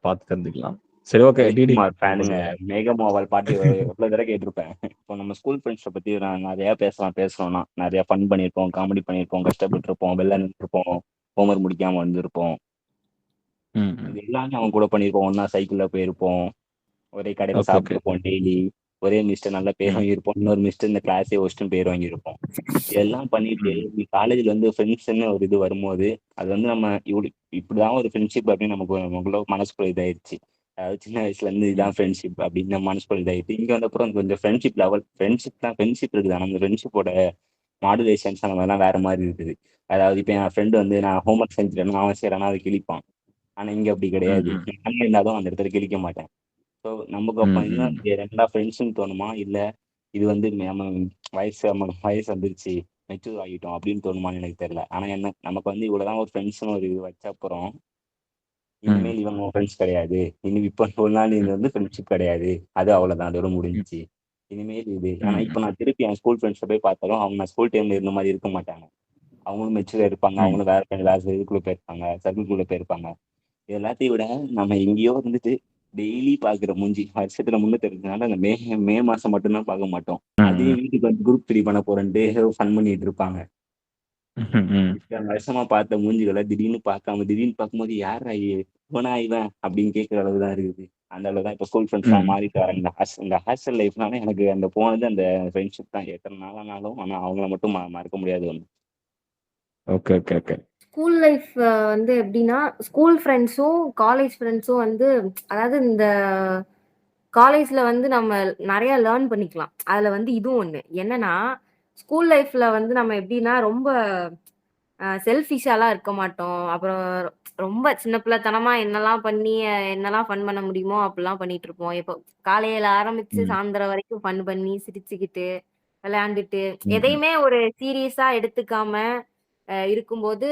பார்த்து தெரிஞ்சுக்கலாம். சரி, ஓகே. டிடி ரவிக்குமார் ஃபேனுங்க. மேகமோவால் பாட்டு எவ்வளவு தடவை கேட்டிருப்பேன். இப்போ நம்ம ஸ்கூல் ஃப்ரெண்ட்ஸை பத்தி நான் நிறைய பேசணும்னா நிறைய ஃபன் பண்ணியிருப்போம், காமெடி பண்ணியிருப்போம், கஷ்டப்பட்டிருப்போம், வெளில நின்றுருப்போம், ஹோம்ஒர்க் முடிக்காம வந்திருப்போம். ம். இது எல்லாமே அவங்க கூட பண்ணியிருப்போம். ஒன்னா சைக்கிள்ல போயிருப்போம், ஒரே கடையில ஓகே, ஓகே. சாப்பிட்டுருப்போம் டெய்லி. ஒரே மிஸ்டர் நல்ல பேர் ம். வாங்கியிருப்போம், இன்னொரு மிஸ்டர் இந்த கிளாஸே ஒஸ்ட்டும் பேர் வாங்கியிருப்போம். இதெல்லாம் பண்ணிட்டு ம். காலேஜ்ல வந்து ஃப்ரெண்ட்ஸ்ன்னு ஒரு இது வரும்போது அது வந்து நம்ம இப்படிதான் ஒரு ஃப்ரெண்ட்ஷிப் அப்படின்னு நமக்குள்ள மனசுக்குள்ள இதாயிருச்சு. அதாவது சின்ன வயசுல இருந்து ம். இதான் ஃப்ரெண்ட்ஷிப் அப்படின்னு நம்ம மனசுக்குள்ள இதாயிட்டு இங்க வந்த அப்புறம் கொஞ்சம் ஃப்ரெண்ட்ஷிப் லெவல் ஃப்ரெண்ட்ஷிப் இருக்குது. ஆனா அந்த ஃப்ரெண்ட்ஷிப்போட மாடுலேஷன்ஸ் அந்த மாதிரிலாம் வேற மாதிரி இருக்குது. அதாவது இப்ப என் ஃப்ரெண்டு வந்து நான் ஹோம்ஒர்க் செஞ்சுட்டேன்னா அவன் செய்யறானா அதை கிழிப்பான். ஆனா இங்க அப்படி கிடையாது. ம். நானே இருந்தாலும் அந்த இடத்துல கிழிக்க மாட்டேன். ஸோ நமக்கு அப்ப ம். இன்னும் ம். ரெண்டா ஃப்ரெண்ட்ஸ்ன்னு தோணுமா, இல்ல இது வந்து நம்ம வயசு வந்துருச்சு, மெச்சூர் ஆகிட்டோம் அப்படின்னு தோணுமான்னு எனக்கு தெரியல. ஆனா என்ன நமக்கு வந்து இவ்வளவுதான் ஒரு ஃப்ரெண்ட்ஸ்னு ஒரு இது வச்ச அப்புறம் ம். இனிமேல் இவங்க ஃப்ரெண்ட்ஸ் கிடையாது. இப்ப ஒரு நாள் இது ம். வந்து ஃப்ரெண்ட்ஷிப் கிடையாது. அது அவ்வளவுதான், அதோட ம். முடிஞ்சுச்சு. இனிமேல் இது ஆனா ம். இப்ப நான் திருப்பி என் ஸ்கூல் ஃப்ரெண்ட்ஸை போய் பார்த்தாலும் அவங்க நான் ஸ்கூல் டைம்ல இருந்த மாதிரி இருக்க மாட்டாங்க. அவங்களும் மெச்சூரா இருப்பாங்க. ம். அவங்களும் வேற இதுக்குள்ள போயிருப்பாங்க, சர்க்கிள்குள்ள போயிருப்பாங்க. இது எல்லாத்தையும் விட நம்ம எங்கேயோ வந்துட்டு டெய்லி பாக்குற மூஞ்சி வருஷத்துல 365 நாள் அந்த மே மே மாசம் மட்டும்தான் பார்க்க மாட்டோம். ம். அதையும் வீட்டுக்கு வந்து குரூப் 3 பண்ண போறேன்ட்டு ஃபன் பண்ணிட்டு இருப்பாங்க. ம். இத்தனை வருஷமா பார்த்த மூஞ்சிகளை திடீர்னு பார்க்கும்போது யாரா இவனா இவன் அப்படின்னு கேட்கிற அளவு தான் இருக்குது. அந்த அளவு தான் இப்ப ஸ்கூல் ஃப்ரெண்ட்ஸ் எல்லாம் ம். மாறிட்டு வராங்க. இந்த ஹாஸ்டல் லைஃப்னால எனக்கு அந்த போனது அந்த ஃப்ரெண்ட்ஷிப் தான். எத்தனை நாளானாலும் ஆனா அவங்கள மட்டும் மறக்க முடியாது ஒண்ணு. Okay, okay, okay. School life வந்து எப்படின்னா, ஸ்கூல் ஃப்ரெண்ட்ஸும், காலேஜ் ஃப்ரெண்ட்ஸும் வந்து அதாவது இந்த காலேஜ்ல வந்து நம்ம நெறைய லேர்ன் பண்ணிக்கலாம். அதுல வந்து இதுவும் ஒண்ணு. என்னன்னா, ஸ்கூல் லைஃப்ல வந்து நம்ம எப்படின்னா, ரொம்ப செல்ஃபிஷாலாம் இருக்க மாட்டோம். அப்புறம் ரொம்ப சின்ன பிள்ளைத்தனமா என்னலாம் பண்ணி, என்னலாம் ஃபன் பண்ண முடியுமோ, அப்படிலாம் பண்ணிட்டுருப்போம். இப்போ காலையில ஆரம்பிச்சு ம். சாயந்தரம் வரைக்கும் ஃபன் பண்ணி, சிரிச்சுக்கிட்டு, விளையாண்டுட்டு, ம். எதையுமே ஒரு சீரியஸா எடுத்துக்காம இருக்கும்போது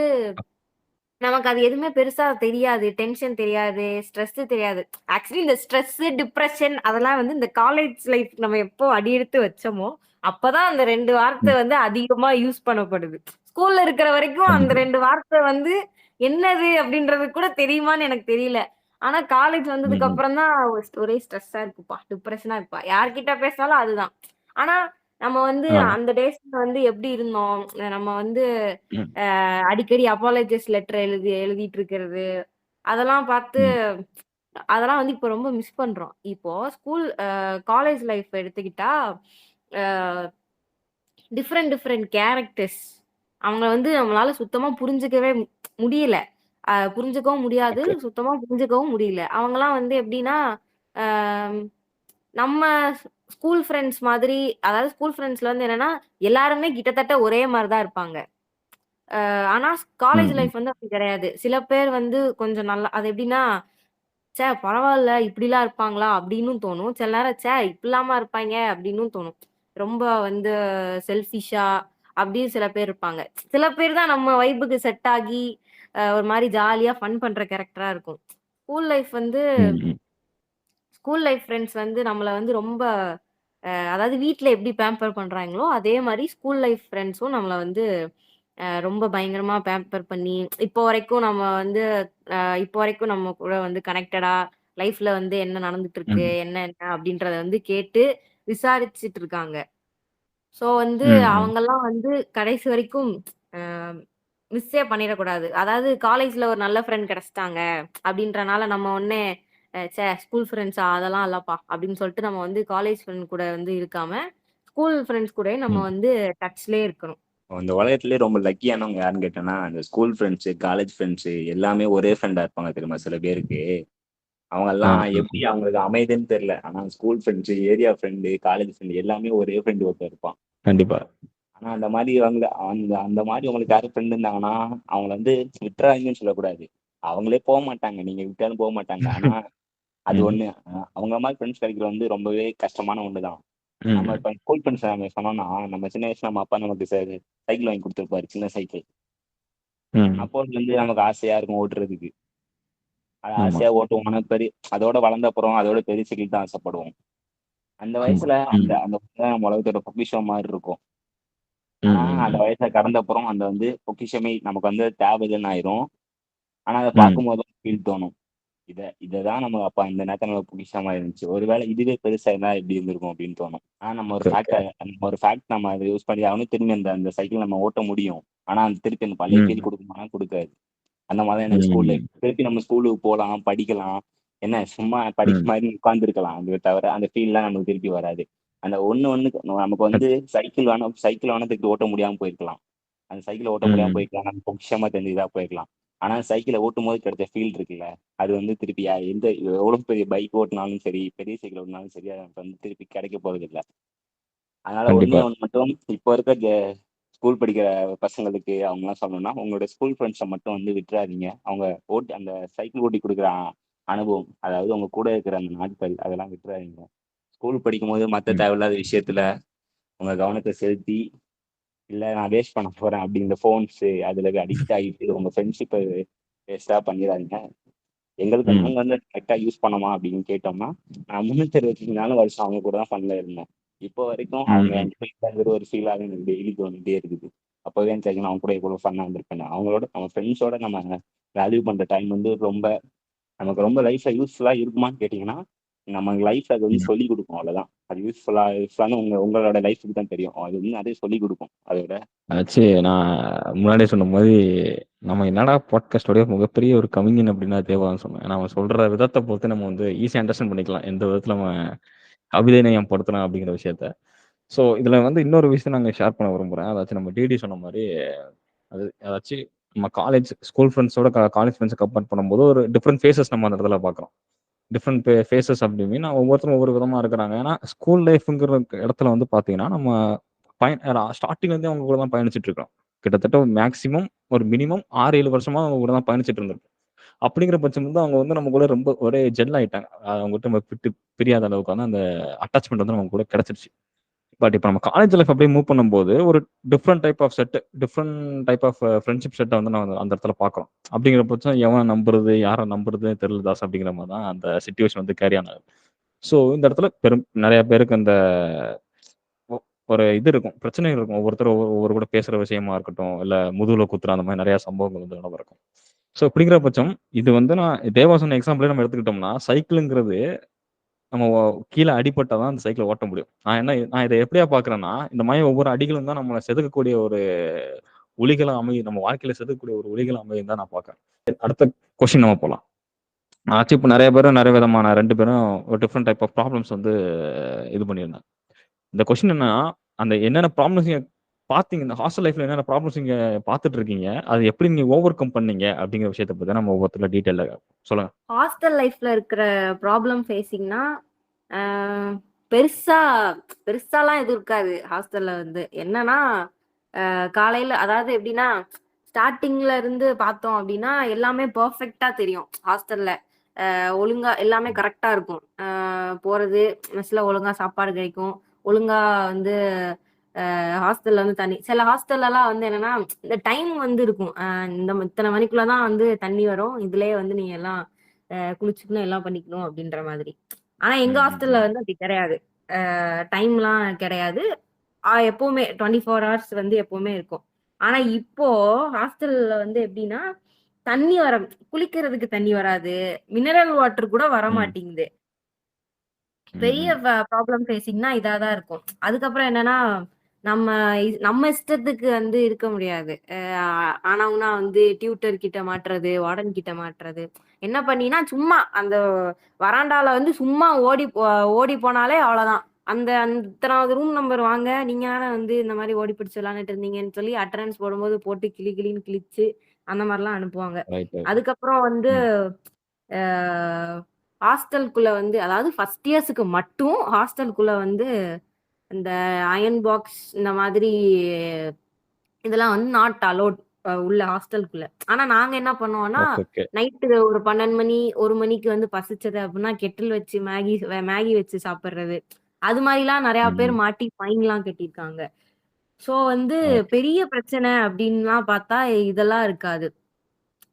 நமக்கு அது எதுவுமே பெருசா தெரியாது. டென்ஷன் தெரியாது. ஸ்ட்ரெஸ் தெரியாது. ஆக்சுவலி இந்த ஸ்ட்ரெஸ், டிப்ரஷன் அதெல்லாம் வந்து இந்த காலேஜ் லைஃப் நம்ம எப்போ அடியெடுத்து வச்சோமோ, அப்பதான் அந்த 2 வார்த்தை ம். வந்து அதிகமா யூஸ் பண்ணப்படுது. ஸ்கூல்ல இருக்கிற வரைக்கும் அந்த கண்டிப்பா. 2 வார்த்தை வந்து என்னது அப்படின்றது கூட தெரியுமான்னு எனக்கு தெரியல. ஆனா காலேஜ் வந்ததுக்கு ம். அப்புறம் தான் ஒரே ஸ்ட்ரெஸ்ஸா இருக்குப்பா, டிப்ரஷனா இருக்குப்பா. யார்கிட்ட பேசினாலும் அதுதான். ஆனா நம்ம வந்து ஆமா. அந்த டேஸ்ல வந்து எப்படி இருந்தோம்? நம்ம வந்து ம். அடிக்கடி அப்பாலஜிஸ் லெட்டர் எழுதிட்டு இருக்கிறது. அதெல்லாம் பார்த்து ம். அதெல்லாம் வந்து இப்ப ரொம்ப மிஸ் பண்றோம். இப்போ காலேஜ் லைஃப் எடுத்துக்கிட்டா, அ டிஃபரெண்ட் கேரக்டர்ஸ். அவங்கள வந்து நம்மளால சுத்தமா புரிஞ்சுக்கவே முடியல. புரிஞ்சுக்கவும் முடியாது. ஓகே. சுத்தமா புரிஞ்சுக்கவும் முடியல. அவங்கலாம் வந்து எப்படின்னா, அ நம்ம ஸ்கூல் ஃப்ரெண்ட்ஸ் மாதிரி அதாவது ஸ்கூல் ஃப்ரெண்ட்ஸ்ல வந்து என்னன்னா, எல்லாருமே கிட்டத்தட்ட ஒரே மாரி தான் இருப்பாங்க. ஆனா காலேஜ் ம். ம். லைஃப் வந்து அப்படி கிடையாது. சில பேர் வந்து கொஞ்சம் நல்லா அது எப்படின்னா, ச்சே பரவால்ல இப்படிலாம் இருப்பாங்களா? அப்படின்னும் தோணும். சில நேரம் ச்சே இப்படிலாமா இருப்பாய்ங்க அப்படின்னும் தோணும். ரொம்ப வந்து செல்ஃபிஷா அப்படியும் சில பேர் இருப்பாங்க. சில பேர் தான் நம்ம வைபுக்கு செட் ஆகி ஒரு மாரி ஜாலியா ஃபன் பண்ற கேரக்டரா இருக்கும். ஸ்கூல் லைஃப் வந்து ம். ஸ்கூல் லைஃப் ஃப்ரெண்ட்ஸ் வந்து நம்மள வந்து ரொம்ப அதாவது வீட்ல எப்படி பேம்பர் பண்றாங்களோ, அதே மாரி ஸ்கூல் லைஃப் ஃப்ரெண்ட்ஸும் நம்மள வந்து ரொம்ப பயங்கரமா பேம்பர் பண்ணி, இப்போ வரைக்கும் நம்ம வந்து இப்போ வரைக்கும் நம்ம கூட வந்து கனெக்டடா லைஃப்ல வந்து என்ன நடந்துட்டு இருக்கு? ம். என்ன என்ன அப்படின்றத வந்து கேட்டு விசாரிச்சுட்டு இருக்காங்க. ஸோ வந்து ம். ம். அவங்கலாம் வந்து கடைசி வரைக்கும் அ மிஸ்ஸே பண்ணிறக்கூடாது. அதாவது காலேஜ்ல ஒரு நல்ல ஃப்ரெண்ட் கிடைச்சிட்டாங்க அப்படின்றனால நம்ம உடனே ச்சே ஸ்கூல் ஃப்ரெண்ட்ஸா அதெல்லாம் இல்லப்பா அப்படின்னு சொல்லிட்டு நம்ம வந்து காலேஜ் ஃப்ரெண்ட் கூட வந்து இருக்காம, ஸ்கூல் ஃப்ரெண்ட்ஸ் கூடயே நம்ம ம். வந்து டச்லயே இருக்கணும். இந்த உலகத்திலேயே ரொம்ப லக்கியானவங்க யாருன்னு கேட்டேன்னா, அந்த ஸ்கூல் ஃப்ரெண்ட்ஸ், காலேஜ் ஃப்ரெண்ட்ஸ் எல்லாமே ஒரே ஃப்ரெண்டா இருப்பாங்க தெரியுமா சில பேருக்கு. அவங்க ஆ, எல்லாம் ஆ, எப்படி அவங்களுக்கு அமைதுன்னு தெரியல. ஆனா school friends, area friend, college friend எல்லாமே ஒரே ஃப்ரெண்டு ஒருத்தர் இருப்பான். கண்டிப்பா. ஆனா அந்த மாதிரி அவங்க அந்த அந்த மாதிரி உங்களுக்கு யாரும் ஃப்ரெண்டு இருந்தாங்கன்னா அவங்கள வந்து விட்டுறாதீங்கன்னு சொல்லக்கூடாது. அவங்களே போக மாட்டாங்க, நீங்க விட்டாலும் போக மாட்டாங்க. ஆனா அது ம், ஒண்ணு. அவங்கள மாதிரி ஃப்ரெண்ட்ஸ் கிடைக்கிறது வந்து ரொம்பவே கஷ்டமான ஒண்ணுதான். நம்ம ம், இப்ப ஸ்கூல் ஃப்ரெண்ட்ஸ் நம்ம சொன்னோம்னா, நம்ம சின்ன வயசுல நம்ம அப்பா நமக்கு சைக்கிள் வாங்கி கொடுத்துருப்பாரு, சின்ன சைக்கிள். ம். அப்போ வந்து நமக்கு ஆசையா இருக்கும் ஓட்டுறதுக்கு. அது ஆமா, ஆசையா ஓட்டுவோம். அதோட வளர்ந்த அப்புறம் அதோட பெரிய சைக்கிள் தான் ஆசைப்படுவோம். அந்த ஆமா. வயசுல அந்த ம், அந்த தான் நம்ம உலகத்தோட பொக்கிஷம் மாதிரி இருக்கும். ஆனா ம், அந்த ம், வயசை கடந்த அப்புறம் அந்த வந்து பொக்கிஷமே நமக்கு வந்து தேவையில்லைன்னு ஆயிரும். ஆனா அத ம். பார்க்கும்போது ஃபீல் தோணும். இததான் நம்ம அப்பா இந்த நேரத்துல நம்ம பொக்கிஷமா இருந்துச்சு. ஒருவேளை இதுவே பெருசா இருந்தா எப்படி இருந்திருக்கும் அப்படின்னு தோணும். ஆனா ஓகே. நம்ம ஒரு ஃபேக்ட் நம்ம அதை யூஸ் பண்ணி அவனும் திரும்பி அந்த அந்த சைக்கிள் நம்ம ஓட்ட முடியும். ஆனா அந்த திருப்பி அந்த பழைய ஃபீல் ம், கொடுக்குமானா கொடுக்காது. அந்த மாதிரி எனக்கு ஸ்கூல் லைஃப். ம், திருப்பி நம்ம ஸ்கூலுக்கு போலாம், படிக்கலாம். என்ன சும்மா படிக்க ம். மாதிரி உட்கார்ந்துருக்கலாம். அது தவிர அந்த ஃபீல்லாம் நமக்கு திருப்பி வராது. அந்த ஒண்ணு ஒண்ணுக்கு நமக்கு வந்து சைக்கிள் வானத்துக்கு ஓட்ட முடியாம போயிருக்கலாம். அந்த சைக்கிள ஓட்ட முடியாம ம். போயிருக்கலாம். நமக்கு பொக்கிஷமா தெரிஞ்சதா போயிருக்கலாம். ஆனா சைக்கிள ஓட்டும்போது கிடைச்ச ஃபீல் இருக்குல்ல, அது வந்து திருப்பி எந்த எவ்வளவு பெரிய பைக் ஓட்டுனாலும் சரி, பெரிய சைக்கிள் ஓட்டுனாலும் சரி, அது நமக்கு வந்து திருப்பி கிடைக்க போறதில்ல. அதனால ஒண்ணே கண்டிப்பா. ஒண்ணு மட்டும் இப்போ இருக்க ஸ்கூல் படிக்கிற பசங்களுக்கு அவங்கலாம் சொல்லணும்னா, உங்களோட ஸ்கூல் ஃப்ரெண்ட்ஸ மட்டும் வந்து விட்டுறாதீங்க. அவங்க அந்த சைக்கிள் ஓட்டி குடுக்குற அனுபவம், அதாவது உங்க கூட இருக்கிற அந்த நாட்கள், அதெல்லாம் விட்டுறாதீங்க. ஸ்கூல் படிக்கும்போது மத்த ம். தேவையில்லாத விஷயத்துல உங்க கவனத்த செலுத்தி, இல்ல நான் வேஸ்ட் பண்ண போறேன் அப்படிங்கிற ஃபோன்ஸு அதுல அடிக்ட் ஆகிட்டு உங்க ஃப்ரெண்ட்ஷிப்ப வேஸ்ட்டா பண்ணிறாதீங்க. ம். நாங்க வந்து கரெக்ட்டா யூஸ் பண்ணோமா அப்படின்னு கேட்டோம்னா, நான் 365 வருஷம் அவங்க கூட தான் ஃபன்ல இருந்தேன். இப்போ வரைக்கும் அவங்க ம். என்கிட்ட இல்லங்கிற ஒரு ஃபீலாவே எனக்கு டெய்லி தோணிட்டே இருக்குது. அப்பவே எனக்கு தெரியும் நான் அவங்க கூட எவ்வளவு ஃபன்னா இருந்திருப்பேன்னு. அவங்களோட நம்ம ஃப்ரெண்ட்ஸோட நம்ம வேல்யூ பண்ற டைம் வந்து நமக்கு ரொம்ப லைஃப்ல யூஸ்ஃபுல்லா இருக்குமான்னு கேட்டீங்கன்னா, நம்ம லைஃப்ல அது வந்து ம். சொல்லிக் குடுக்கும் அவ்வளவுதான். அது யூஸ்ஃபுல்லான்னு உங்களோட லைஃப்க்கு தான் தெரியும். அது வந்து நெறைய சொல்லிக் குடுக்கும். அதோட ஆச்சு நான் முன்னாடியே சொன்ன மாரி, நம்ம என்னடா பாட்காஸ்ட்டோடைய மிகப்பெரிய ஒரு கவிஞன் அப்டின்னா தேவான்னு சொன்னேன். ஏன்னா அவன் சொல்ற விதத்த பொறுத்து நம்ம வந்து ஈஸியா அண்டர்ஸ்டாண்ட் பண்ணிக்கலாம். எந்த விதத்துல அவன் கவிதை நயம் படுத்துறான் அப்படிங்கிற விஷயத்த. ஸோ இதுல வந்து இன்னொரு விஷயம் நாங்க ஷேர் பண்ண விரும்புறேன். அதாச்சும் நம்ம டிடி சொன்ன மாரி, அதாச்சும் நம்ம ஸ்கூல் ஃப்ரெண்ட்ஸோட காலேஜ் ஃப்ரெண்ட்ஸ கம்பேர் பண்ணும்போது ஒரு டிஃபரெண்ட் ஃபேஸஸ் நம்ம அந்த இடத்துல பார்க்குறோம். டிஃபரெண்ட் ஃபேஸஸ் அப்படி மீன் ஒவ்வொருத்தரும் ஒவ்வொரு விதமா இருக்கிறாங்க. ஏன்னா ஸ்கூல் லைஃப்ங்கிற இடத்துல வந்து பார்த்தீங்கன்னா, நம்ம ஸ்டார்ட்டிங்ல இருந்தே அவங்க கூட தான் பயணிச்சுட்டு இருக்கோம். கிட்டத்தட்ட மேக்ஸிமம் ஒரு மினிமம் 6, 7 வருஷமா அவங்க கூட தான் பயணிச்சுட்டு இருந்திருப்போம். அப்படிங்கிற பட்சம் வந்து அவங்க வந்து நம்ம கூட ரொம்ப ஒரே ஜெல் ஆயிட்டாங்க. அவங்ககிட்ட நம்ம விட்டு பிரியாத அளவுக்கு வந்து அந்த அட்டாச்மெண்ட் வந்து நமக்கு கூட கிடைச்சிருச்சு. பட் இப்ப நம்ம காலேஜ் லைஃப் அப்படியே மூவ் பண்ணும்போது, ஒரு டிஃபரெண்ட் டைப் ஆஃப் ஃப்ரெண்ட்ஷிப் செட்ட வந்து நம்ம அந்த இடத்துல பார்க்குறோம். அப்படிங்கிற பட்சம் எவன நம்புறது, யார நம்புறதுன்னே தெரியல தாஸ் அப்படிங்கிற மாரி தான் அந்த சிட்யூவேஷன் வந்து கேரி ஆன் ஆகுது. ஸோ இந்த இடத்துல நெறைய பேருக்கு அந்த ஒ ஒரு இது இருக்கும். பிரச்சனைகள் இருக்கும். ஒவ்வொருத்தரும் ஒவ்வொரு கூட பேசுற விஷயமா இருக்கட்டும், இல்ல முதுகுல குத்துற அந்த மாரி நெறைய சம்பவங்கள் வந்து நடந்திருக்கும். ஸோ இப்படிங்கிற பட்சம், இது வந்து நான் தேவா சொன்ன எக்ஸாம்பிளே நம்ம எடுத்துக்கிட்டோம்னா, சைக்கிள்ங்கிறது நம்ம கீழ அடிபட்டா தான் அந்த சைக்கிள ஓட்ட முடியும். நான் இத எப்படியா பார்க்குறேன்னா, இந்த மாரி ஒவ்வொரு அடிகளும் தான் நம்மள செதுக்கக்கூடிய ஒரு ஒலிகளா அமையும். நம்ம வாழ்க்கையில செதுக்கக்கூடிய ஒரு ஒலிகளா அமையும் தான் நான் பார்க்குறேன். அடுத்த கொஸ்டின் நம்ம போலாம். ஆச்சு இப்ப நெறைய பேரும் நெறைய விதமான 2 பேரும் ஒரு டிஃபரெண்ட் டைப் ஆஃப் ப்ராப்ளம்ஸ் வந்து இது பண்ணியிருந்தாங்க. இந்த கொஸ்டின் என்னன்னா, அந்த என்னென்ன ப்ராப்ளம்ஸ் நீங்க பார்த்தீங்க, இந்த ஹாஸ்டல் லைஃப்ல என்னென்ன ப்ராப்ளம்ஸ் நீங்க பார்த்துட்டு இருக்கீங்க? அத எப்படி நீங்க ஓவர் கம் பண்ணீங்க? அப்படிங்கிற விஷயத்த பத்தி தான் நம்ம ஒவ்வொருத்தரும் டீட்டெயிலா சொல்லுங்க. ஹாஸ்டல் லைஃப்ல இருக்கிற ப்ராப்ளம் ஃபேஸிங்னா பெருசா பெருசாலாம் எதுவும் இருக்காது. ஹாஸ்டல்ல வந்து என்னன்னா காலையில அதாவது எப்படின்னா ஸ்டார்டிங்ல இருந்து பார்த்தோம் அப்படின்னா எல்லாமே பெர்ஃபெக்ட்டா தெரியும் ஹாஸ்டல்ல. ஒழுங்கா எல்லாமே கரெக்டா இருக்கும். போறது மெஸ்ல ஒழுங்கா சாப்பாடு கிடைக்கும். ஒழுங்கா வந்து ஹாஸ்டல்ல வந்து தண்ணி சில ஹாஸ்டல்லலாம் வந்து என்னன்னா இந்த டைம் வந்து இருக்கும். இந்த இத்தனை மணிக்குள்ள தான் வந்து தண்ணி வரும். இதுலயே வந்து நீங்க எல்லாம் குளிச்சுக்கணும் எல்லாம் பண்ணிக்கணும் அப்படின்ற மாதிரி. ஆனா எங்க ம், ம், ஹாஸ்டல்ல ம். வந்து அப்படி கிடையாது. டைம்லாம் கிடையாது. எப்பவுமே 24 ஹவர்ஸ் வந்து எப்பவுமே இருக்கும். ஆனா இப்போ ஹாஸ்டல்ல வந்து எப்படின்னா தண்ணி வர குளிக்கிறதுக்கு தண்ணி வராது. மினரல் வாட்டர் கூட ம், வரமாட்டேங்குது. ம், பெரிய ம். ப்ராப்ளம் ஃபேஸிங்னா இதா தான் இருக்கும். அதுக்கப்புறம் என்னன்னா, நம்ம நம்ம இஷ்டத்துக்கு வந்து இருக்க முடியாது. ஆனாவுனா வந்து டியூட்டர் கிட்ட மாட்றது, வார்டன் கிட்ட மாட்றது. என்ன பண்ணினா, சும்மா அந்த வராண்டால வந்து சும்மா ஓடி போனாலே அவ்வளோதான். அந்த அந்த இத்தனாவது ரூம் நம்பர் வாங்க, நீங்க தானே வந்து இந்த மாரி ஓடி பிடிச்சு விளையாண்டுட்டு இருந்தீங்கன்னு சொல்லி அட்டெண்டன்ஸ் போடும்போது போட்டு கிளின்னு கிழிச்சு, அந்த மாரிலாம் அனுப்புவாங்க. Right, right. அதுக்கப்புறம் வந்து ம். அ ஹாஸ்டலுக்குள்ள வந்து அதாவது ஃபர்ஸ்ட் இயர்ஸ்க்கு மட்டும் ஹாஸ்டலுக்குள்ள வந்து இந்த அயன் பாக்ஸ் இந்த மாதிரி இதெல்லாம் வந்து நாட் அலோட் உள்ள ஹாஸ்டலுக்குள்ள. ஆனா நாங்க என்ன பண்ணுவோம்னா ஓகே ஓகே நைட்டு ஒரு 12 மணி 1 மணிக்கு வந்து பசிச்சது அப்படின்னா கெட்டில் வச்சு மேகி வச்சு சாப்பிடுறது. அது மாதிரிலாம் நிறைய பேர் மாட்டி ஃபைன்லாம் கட்டியிருக்காங்க. சோ வந்து ஓகே பெரிய பிரச்சனை அப்படின்லாம் பார்த்தா இதெல்லாம் இருக்காது.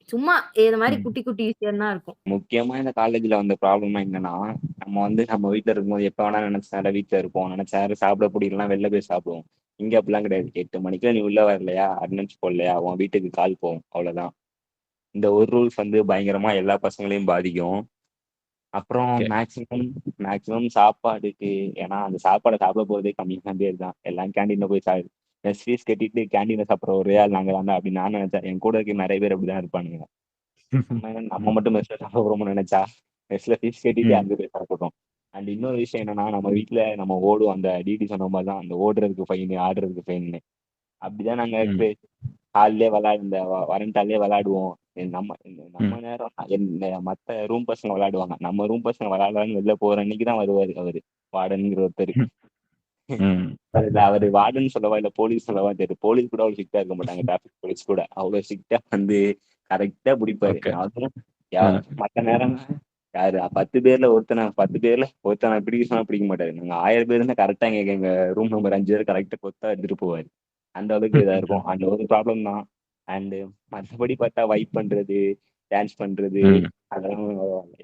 சும்மா இது மாதிரி குட்டி குட்டி விஷயம் தான் இருக்கும். முக்கியமா இந்த காலேஜ்ல வந்த ப்ராப்ளம் என்னன்னா, நம்ம வந்து நம்ம வீட்ல இருக்கும்போது எப்ப வேணா நினைச்ச நேரம் வீட்ல இருப்போம். நினைச்ச நேரம் சாப்பிட பிடிக்கலாம் வெளில போய் சாப்பிடுவோம். இங்க அப்படிலாம் கிடையாது. 8 மணிக்கு நீ உள்ள வரலையா, அட்டெண்டன்ஸ் போடலையா, உன் வீட்டுக்கு கால் போகும். அவ்வளவுதான். இந்த ஒரு ரூல்ஸ் வந்து பயங்கரமா எல்லா பசங்களையும் பாதிக்கும். அப்புறம் ஓகே மேக்சிமம் சாப்பாடுக்கு, ஏன்னா அந்த சாப்பாடை சாப்பிட போறதே கம்மியான பேர் தான். எல்லாம் கேண்டீன்ல போய் மெஸ் ஃபீஸ் கட்டிட்டு கேண்டீன்ல சாப்பிட்ற ஒரே ஆள் நாங்க தான் அப்படின்னு நான் நினைச்சேன். என் கூட இருக்க நிறைய பேர் அப்படிதான் இருப்பானுங்க. நம்ம மட்டும் மெஸ்ல சாப்பிட போறோம்னு நினைச்சா மெஸ்ல ஃபீஸ் கட்டிட்டு அங்க போய் சாப்பிடுறோம். அண்ட் இன்னொரு விஷயம் என்னன்னா, நம்ம வீட்ல நம்ம ஓடுவோம். அந்த டிடி சொன்ன மாதிரி தான், அந்த ஓடுறதுக்கு ஃபைன், ஆடுறதுக்கு ஃபைன். அப்படிதான் நாங்க ஹால்லே இந்த வரண்டாலே விளையாடுவோம். நம்ம நேரம் மத்த ரூம் பசங்க விளையாடுவாங்க. நம்ம ரூம் பசங்க விளையாடலான்னு வெளில போற அன்னைக்கு தான் வருவாரு அவரு வார்டனுங்கிற ஒருத்தர். அவரு வார்டன் சொல்லவா இல்ல போலீஸ் சொல்லவா தெரியும். போலீஸ் கூட அவ்வளவு ஸ்ட்ரிக்டா இருக்க மாட்டாங்க. டிராபிக் போலீஸ் கூட அவ்வளவு ஸ்ட்ரிக்டா வந்து கரெக்டா பிடிப்பாரு. ஓகே அதுவும் மத்த நேரம் யாரு 10 பேர்ல ஒருத்தனை பிடிக்க சொன்னா பிடிக்க மாட்டாரு. நாங்க 1000 பேர் இருந்தா கரெக்டா எங்க ரூம் நம்பர் 5 பேர் கரெக்டா கொத்தா எடுத்துட்டு போவாரு. அந்த அளவுக்கு இதா இருக்கும். அந்த ஒரு ப்ராப்ளம் தான். அண்ட் மற்றபடி பார்த்தா வைப் பண்றது, டான்ஸ் பண்றது, அதெல்லாம்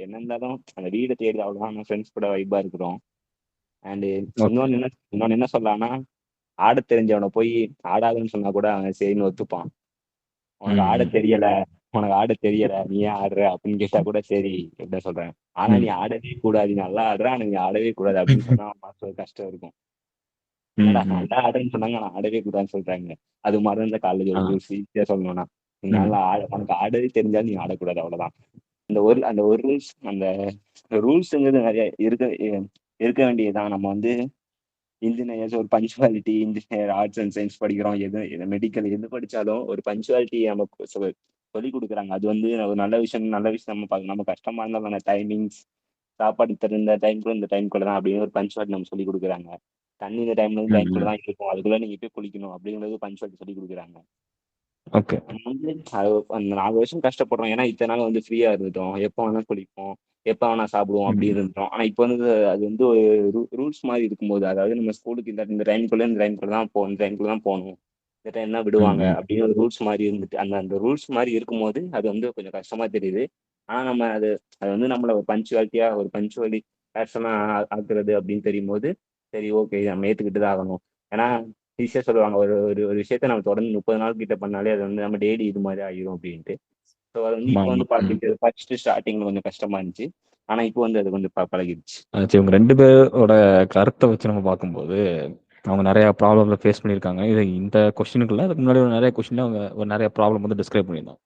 என்ன இருந்தாலும் அந்த வீடை தேடி அவ்வளவுதான். நம்ம ஃப்ரெண்ட்ஸ் கூட வைப்பா இருக்கிறோம். அண்ட் இன்னொன்னு என்ன சொல்லலாம்னா, ஆட தெரிஞ்சவனை போய் ஆடாதுன்னு சொன்னா கூட அவன் சரின்னு ஒத்துப்பான். உனக்கு ஆட தெரியல நீ ஏன் ஆடுற அப்படின்னு கேட்டா கூட சரி எப்படி சொல்றேன். ஆனா நீ ஆடவே கூடாது, நீ நல்லா ஆடுற, ஆனா நீ ஆடவே கூடாது அப்படின்னு சொன்னா மனசுல கஷ்டம் இருக்கும். என்னடா நல்லா ஆடுன்னு சொன்னாங்க, ஆனா ஆடவே கூடாதுன்னு சொல்றாங்க. அது மாதிரி இந்த காலேஜோட ரூல்ஸ் ஈஸியா சொல்லணும்னா, நீ நல்லா உனக்கு ஆடவே தெரிஞ்சா நீ ஆடக்கூடாது, அவ்வளவுதான். அந்த ஒரு ரூல்ஸ், அந்த ரூல்ஸ்ங்கிறது நிறைய இருக்க வேண்டியதுதான். நம்ம வந்து இன்ஜினியர்ஸ் ஒரு punctuality, engineer arts and science படிக்கிறோம், எது மெடிக்கல் எது படிச்சாலும் ஒரு பஞ்சுவாலிட்டி நமக்கு சொல்லி கொடுக்குறாங்க. அது வந்து ஒரு நல்ல விஷயம். நம்ம கஷ்டமா இருந்தாலும் டைமிங்ஸ், சாப்பாடு தருந்த டைம்குள்ள இந்த டைம்குள்ள தான் அப்படின்னு ஒரு பஞ்சுவாலிட்டி நம்ம சொல்லி கொடுக்குறாங்க. தண்ணி இந்த டைம்குள்ள தான் இருக்கும், அதுக்குள்ள நீங்க போய் குளிக்கணும் அப்படிங்கிறது பஞ்சுவாலிட்டி சொல்லி கொடுக்குறாங்க. ஓகே நம்ம வந்து அந்த 4 வருஷம் கஷ்டப்படுறோம். ஏன்னா இத்தனை நாள் வந்து ஃப்ரீயா இருந்துட்டோம். எப்போ வேணா குளிப்போம், எப்போ வேணா சாப்பிடுவோம் அப்படி இருந்தோம். ஆனா இப்போ வந்து அது வந்து ஒரு ரூல்ஸ் மாதிரி இருக்கும்போது, அதாவது நம்ம ஸ்கூலுக்கு இந்த டைம்குள்ள தான் போகணும், இந்த டைம்குள்ள தான் போகணும், இந்த டைம் தான் விடுவாங்க அப்படின்னு ஒரு ரூல்ஸ் மாதிரி இருந்துட்டு, அந்த ரூல்ஸ் மாதிரி இருக்கும்போது அது வந்து கொஞ்சம் கஷ்டமா தெரியுது. ஆனா நம்ம அது வந்து நம்மள ஒரு பஞ்சுவலி பேர்சனா ஆக்குறது அப்படின்னு தெரியும் போது சரி ஓகே நம்ம ஏத்துக்கிட்டு தான் ஆகணும். ஏன்னா ஈஸியா சொல்லுவாங்க, ஒரு ஒரு விஷயத்த நம்ம தொடர்ந்து 30 நாள் கிட்ட பண்ணாலே அது வந்து நம்ம டெய்லி இது மாதிரி ஆயிரும் அப்படின்ட்டு. ஸோ அது வந்து இப்போ வந்து பார்த்துட்டு ஃபர்ஸ்ட் ஸ்டார்டிங்ல கொஞ்சம் கஷ்டமா இருந்துச்சு. ஆனா இப்போ வந்து அது கொஞ்சம் பழகிடுச்சு. இவங்க 2 பேரோட கருத்தை வச்சு நம்ம பார்க்கும்போது அவங்க நிறைய ப்ராப்ளம்ல ஃபேஸ் பண்ணியிருக்காங்க. இது இந்த கொஸ்டினுக்குள்ள அதுக்கு முன்னாடி நிறைய கொஸ்டின்ல அவங்க ஒரு நிறைய ப்ராப்ளம் வந்து டிஸ்கிரைப் பண்ணியிருந்தாங்க.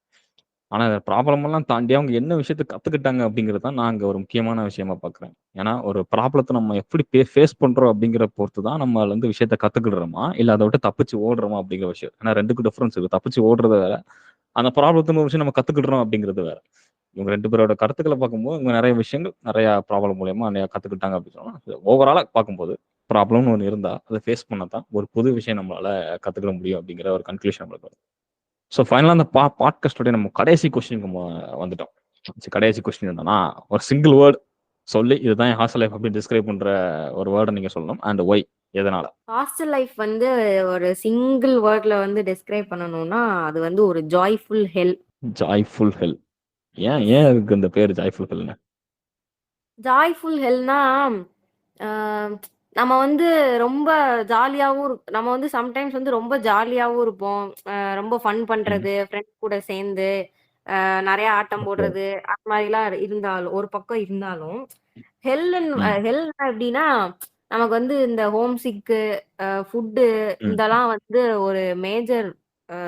ஆனா இந்த ப்ராப்ளம் எல்லாம் தாண்டி அவங்க என்ன விஷயத்த கத்துக்கிட்டாங்க அப்படிங்கிறது தான் நான் அங்க ஒரு முக்கியமான விஷயமா பார்க்குறேன். ஏன்னா ஒரு ப்ராப்ளத்தை நம்ம எப்படி ஃபேஸ் பண்றோம் அப்படிங்கிற பொறுத்து தான் நம்ம வந்து விஷயத்த கத்துக்கிடுறோமா இல்ல அதை விட்டு தப்பிச்சு ஓடுறோமா அப்படிங்கிற விஷயம். ஏன்னா 2க்கும் டிஃபரன்ஸ் இருக்கு. தப்பிச்சு ஓடுறது வேற, அந்த ப்ராப்ளத்தை விஷயம் நம்ம கத்துக்கிடுறோம் அப்படிங்கிறது வேற. இவங்க 2 பேரோட கருத்துக்களை பார்க்கும்போது இவங்க நிறைய விஷயங்கள் நிறைய ப்ராப்ளம் மூலியமா நிறைய கத்துக்கிட்டாங்க அப்படின்னு சொன்னா ஓவராலா பார்க்கும்போது ப்ராப்ளம்னு ஒன்று இருந்தா அதை ஃபேஸ் பண்ணதான் ஒரு புது விஷயம் நம்மளால கத்துக்கிட முடியும் அப்படிங்கிற ஒரு கன்க்ளூஷன் நம்மளுக்கு வரும். ஸோ ஃபைனலாக அந்த பாட்காஸ்டோடைய நம்ம கடைசி கொஸ்டினுக்கு வந்துட்டோம். கடைசி கொஸ்டின் என்னன்னா, ஒரு சிங்கிள் வேர்டு சொல்லி இதுதான் என் ஹாஸ்டல் லைஃப் அப்படின்னு டிஸ்கிரைப் பண்ற ஒரு வேர்டை நீங்க சொல்லணும். அண்ட் ஒய், எதனால? ஹாஸ்டல் லைஃப் வந்து ஒரு சிங்கிள் வேர்ட்ல வந்து டிஸ்கிரைப் பண்ணணும்னா அது வந்து ஒரு ஜாய்ஃபுல் ஹெல். ஜாய்ஃபுல் ஹெல். ஏன் இருக்கு இந்த பேர் ஜாய்ஃபுல் ஹெல்னு? ஜாய்ஃபுல் ஹெல்னா நம்ம வந்து ரொம்ப ஜாலியாவும் நம்ம வந்து சம்டைம்ஸ் வந்து ரொம்ப ஜாலியாவும் இருப்போம். ரொம்ப ஃபன் பண்றது, ஃப்ரெண்ட்ஸ் கூட சேர்ந்து நிறைய ஆட்டம் போடுறது அது மாதிரிலாம் இருந்தாலும் ஒரு பக்கம் இருந்தாலும் ஹெல் எப்படின்னா நமக்கு வந்து இந்த ஹோம் சிக்கு, ஃபுட்டு இதெல்லாம் வந்து ஒரு மேஜர்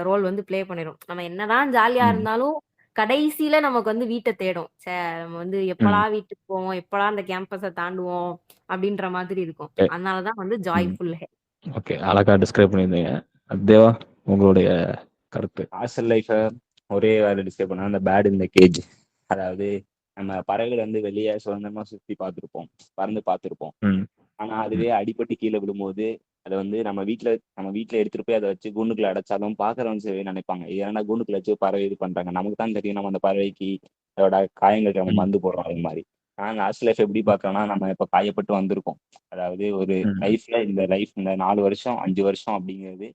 ரோல் வந்து ப்ளே பண்ணிடும். நம்ம என்னதான் ஜாலியா இருந்தாலும் கடைசியில நமக்கு வந்து வீட்டை தேடும். நம்ம வந்து எப்படா வீட்டுக்கு போவோம், எப்படா அந்த கேம்பஸை தாண்டுவோம் அப்படின்ற மாதிரி இருக்கும். அதனாலதான் வந்து ஜாய்ஃபுல் ஹெல். ஓகே, அழகா டிஸ்கிரைப் பண்ணியிருந்தீங்க. தேவா, உங்களுடைய கருத்து? ஹாஸ்டல் லைஃபை ஒரே வேலை டிஸ்கிரைப் பண்ணா அந்த பேட் இந்த கேஜ். அதாவது நம்ம பறவைகள் வந்து வெளியே சுதந்திரமா சுத்தி பார்த்துருப்போம், பறந்து பார்த்துருப்போம். ம். ஆனா ம். அதுவே அடிபட்டு கீழே விழும்போது அதை வந்து நம்ம வீட்ல எடுத்துட்டு போய் அதை வச்சு கூண்டுக்குள்ள அடைச்சாலும் பாக்குறவங்க சரி நினைப்பாங்க, ஏன்னா கூண்டுக்குள்ள வச்சு பறவை இது பண்றாங்க, நமக்கு தான் தெரியும் நம்ம அந்த பறவைக்கு அதோட காயங்களுக்கு நம்ம ம். மருந்து போடுறோம். அது மாதிரி நான் ஹாஸ்டல் லைஃப் எப்படி பாக்குறேன்னா, நம்ம இப்ப காயப்பட்டு வந்திருக்கோம். அதாவது ஒரு ம். இந்த 4 வருஷம் 5 வருஷம் அப்படிங்கிறது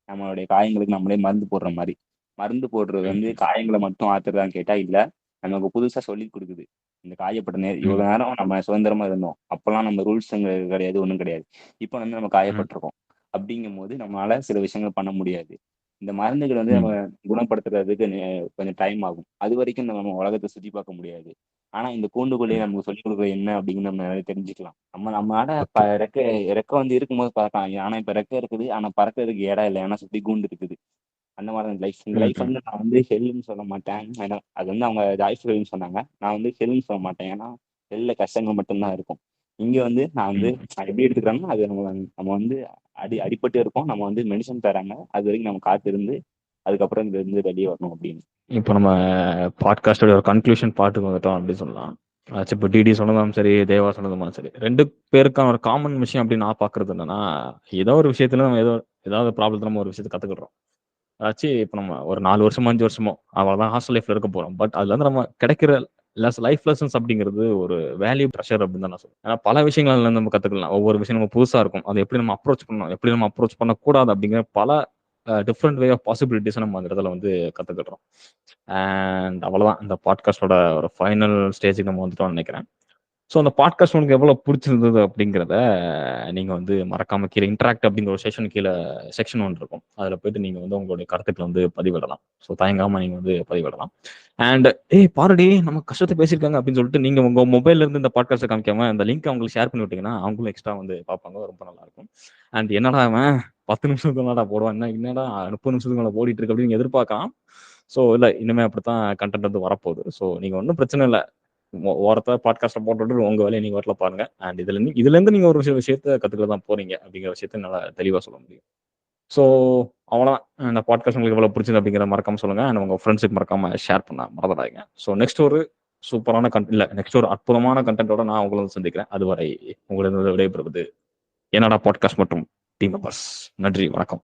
நம்மளுடைய காயங்களுக்கு நம்மளே மருந்து போடுற மாதிரி. மருந்து போடுறது வந்து ம். காயங்களை மட்டும் ஆத்துறதான்னு கேட்டா இல்ல, நமக்கு புதுசா சொல்லி கொடுக்குது. இந்த காயப்பட்ட ம். இவ்வளவு நேரம் நம்ம சுதந்திரமா இருந்தோம், அப்பெல்லாம் நம்ம ரூல்ஸ் கிடையாது, ஒண்ணும் கிடையாது. இப்ப வந்து நம்ம ம். காயப்பட்டிருக்கோம். அப்படிங்கும்போது நம்மளால சில விஷயங்கள் பண்ண முடியாது. இந்த மருந்துகள் வந்து நம்ம ம். குணப்படுத்துறதுக்கு கொஞ்சம் டைம் ஆகும். அது வரைக்கும் நம்ம உலகத்தை சுத்தி பார்க்க முடியாது. ஆனா இந்த கூண்டுக்குள்ளேயே ம். நமக்கு சொல்லிக் கொடுக்குறது என்ன அப்படின்னு நம்ம நிறைய தெரிஞ்சுக்கலாம். நம்மளால ஓகே. ரெக்கை ரெக்கை வந்து இருக்கும்போது பார்க்கலாம். ஆனா இப்ப ரெக்கை இருக்குது, ஆனா பறக்கிறதுக்கு இடம் இல்லை, ஏன்னா சுத்தி கூண்டு இருக்குது. அந்த மாதிரி தான் லைஃப். இந்த ம். லைஃப் ம். வந்து நான் வந்து ஹெல்ன்னு சொல்ல மாட்டேன். ஏன்னா அது வந்து அவங்க ஜாய்ஃபுல்னு சொன்னாங்க. நான் வந்து ஹெல்ன்னு சொல்ல மாட்டேன். ஏன்னா ஹெல்ல கஷ்டங்கள் மட்டும்தான் இருக்கும். இங்க வந்து ம். நான் எப்படி எடுத்துக்கிறேன்னா, அது நம்ம நம்ம வந்து அடிபட்டு இருக்கோம். நம்ம வந்து மெடிசன் தராங்க. அது வரைக்கும் நம்ம காத்திருந்து அதுக்கப்புறம் இதுல இருந்து வெளியே வரணும் அப்படின்னு. இப்போ நம்ம பாட்காஸ்டோட ஒரு கன்க்ளூஷன் பாட்டுக்கு வந்துட்டோம் அப்படின்னு சொல்லலாம். ஆச்சு இப்போ டிடி சொன்னதும் சரி, தேவா சொன்னதும் சரி, 2 பேருக்கான ஒரு காமன் விஷயம் அப்படின்னு நான் பார்க்கறது என்னன்னா, ஏதோ ஒரு விஷயத்துல நம்ம ஏதாவது ப்ராப்ளத்துல நம்ம ஒரு விஷயத்த கத்துக்கிடுறோம். அதாச்சு இப்போ நம்ம ஒரு 4 வருஷமோ 5 வருஷமோ அவ்வளோதான் ஹாஸ்டல் லைஃப்ல இருக்க போறோம். பட் அதுல இருந்து நம்ம கிடைக்கிற லைஃப் லெசன்ஸ் அப்படிங்கிறது ஒரு வேல்யூ ட்ரெஷர் அப்படின்னு தான் நான் சொல்லுவேன். ஏன்னா பல விஷயங்கள் அதுல இருந்து நம்ம கத்துக்கலாம். ஒவ்வொரு விஷயம் நம்ம புதுசா இருக்கும். அதை எப்படி நம்ம அப்ரோச் பண்ணணும், எப்படி நம்ம அப்ரோச் பண்ணக்கூடாது அப்படிங்கிற பல டிஃப்ரெண்ட் வே ஆஃப் பாசிபிலிட்டிஸ் நம்ம அந்த இடத்துல வந்து கத்துக்கிடுறோம். அண்ட் அவ்வளவுதான் இந்த பாட்காஸ்டோட ஒரு ஃபைனல் ஸ்டேஜுக்கு நம்ம வந்துட்டோம்னு நினைக்கிறேன். ஸோ அந்த பாட்காஸ்ட் உங்களுக்கு எவ்வளோ பிடிச்சிருந்தது அப்படிங்கிறத நீங்க வந்து மறக்காம கீழே இன்டராக்ட் அப்படிங்கிற ஒரு செக்ஷன் ஒன்று இருக்கும். அதில் போயிட்டு நீங்க வந்து உங்களுடைய கருத்துக்களை வந்து பதிவிடலாம். ஸோ தயங்காம நீங்க வந்து பதிவிடலாம். அண்ட் பாருடி நம்ம கஷ்டத்தை பேசியிருக்காங்க அப்படின்னு சொல்லிட்டு நீங்க உங்க மொபைல்ல இருந்து இந்த பாட்காஸ்ட்டை காமிக்காம இந்த லிங்க் அவங்களுக்கு ஷேர் பண்ணி விட்டீங்கன்னா அவங்களும் எக்ஸ்ட்ரா வந்து பார்ப்பாங்க. ரொம்ப நல்லா இருக்கும். அண்ட் என்னடா அவன் 10 நிமிஷத்துக்கு என்னடா போடுவான், என்னடா 30 நிமிஷத்துக்கு மேலே ஓடிட்டு இருக்கு அப்படின்னு எதிர்பார்க்கலாம். ஸோ இல்லை, இனிமே அப்படித்தான் கண்டென்ட் வந்து வரப்போகுது. ஸோ நீங்க ஒன்றும் பிரச்சனை இல்லை, ஓரத்தை பாட்காஸ்ட்டை போட்டுட்டு உங்க வேலையை நீங்க வரல பாருங்க. அண்ட் இதுல இருந்து நீங்க ஒரு விஷயத்த கத்துக்கிட்டு தான் போறீங்க அப்படிங்கிற விஷயத்த நல்லா தெளிவா சொல்ல முடியும். ஸோ அவ்வளோதான். இந்த பாட்காஸ்ட் உங்களுக்கு எவ்வளவு பிடிச்சது அப்படிங்கிற மறக்காம சொல்லுங்க. அண்ட் உங்க ஃப்ரெண்ட்ஸுக்கு மறக்காம ஷேர் பண்ண மறந்துடாதீங்க. ஸோ நெக்ஸ்ட் ஒரு சூப்பரான நெக்ஸ்ட் ஒரு அற்புதமான கண்டென்ட்டோட நான் உங்களை வந்து சந்திக்கிறேன். அதுவரை உங்களிடம் விடைபெறுவது என்னடா பாட்காஸ்ட் மற்றும் டீம் மெம்பர்ஸ். நன்றி, வணக்கம்.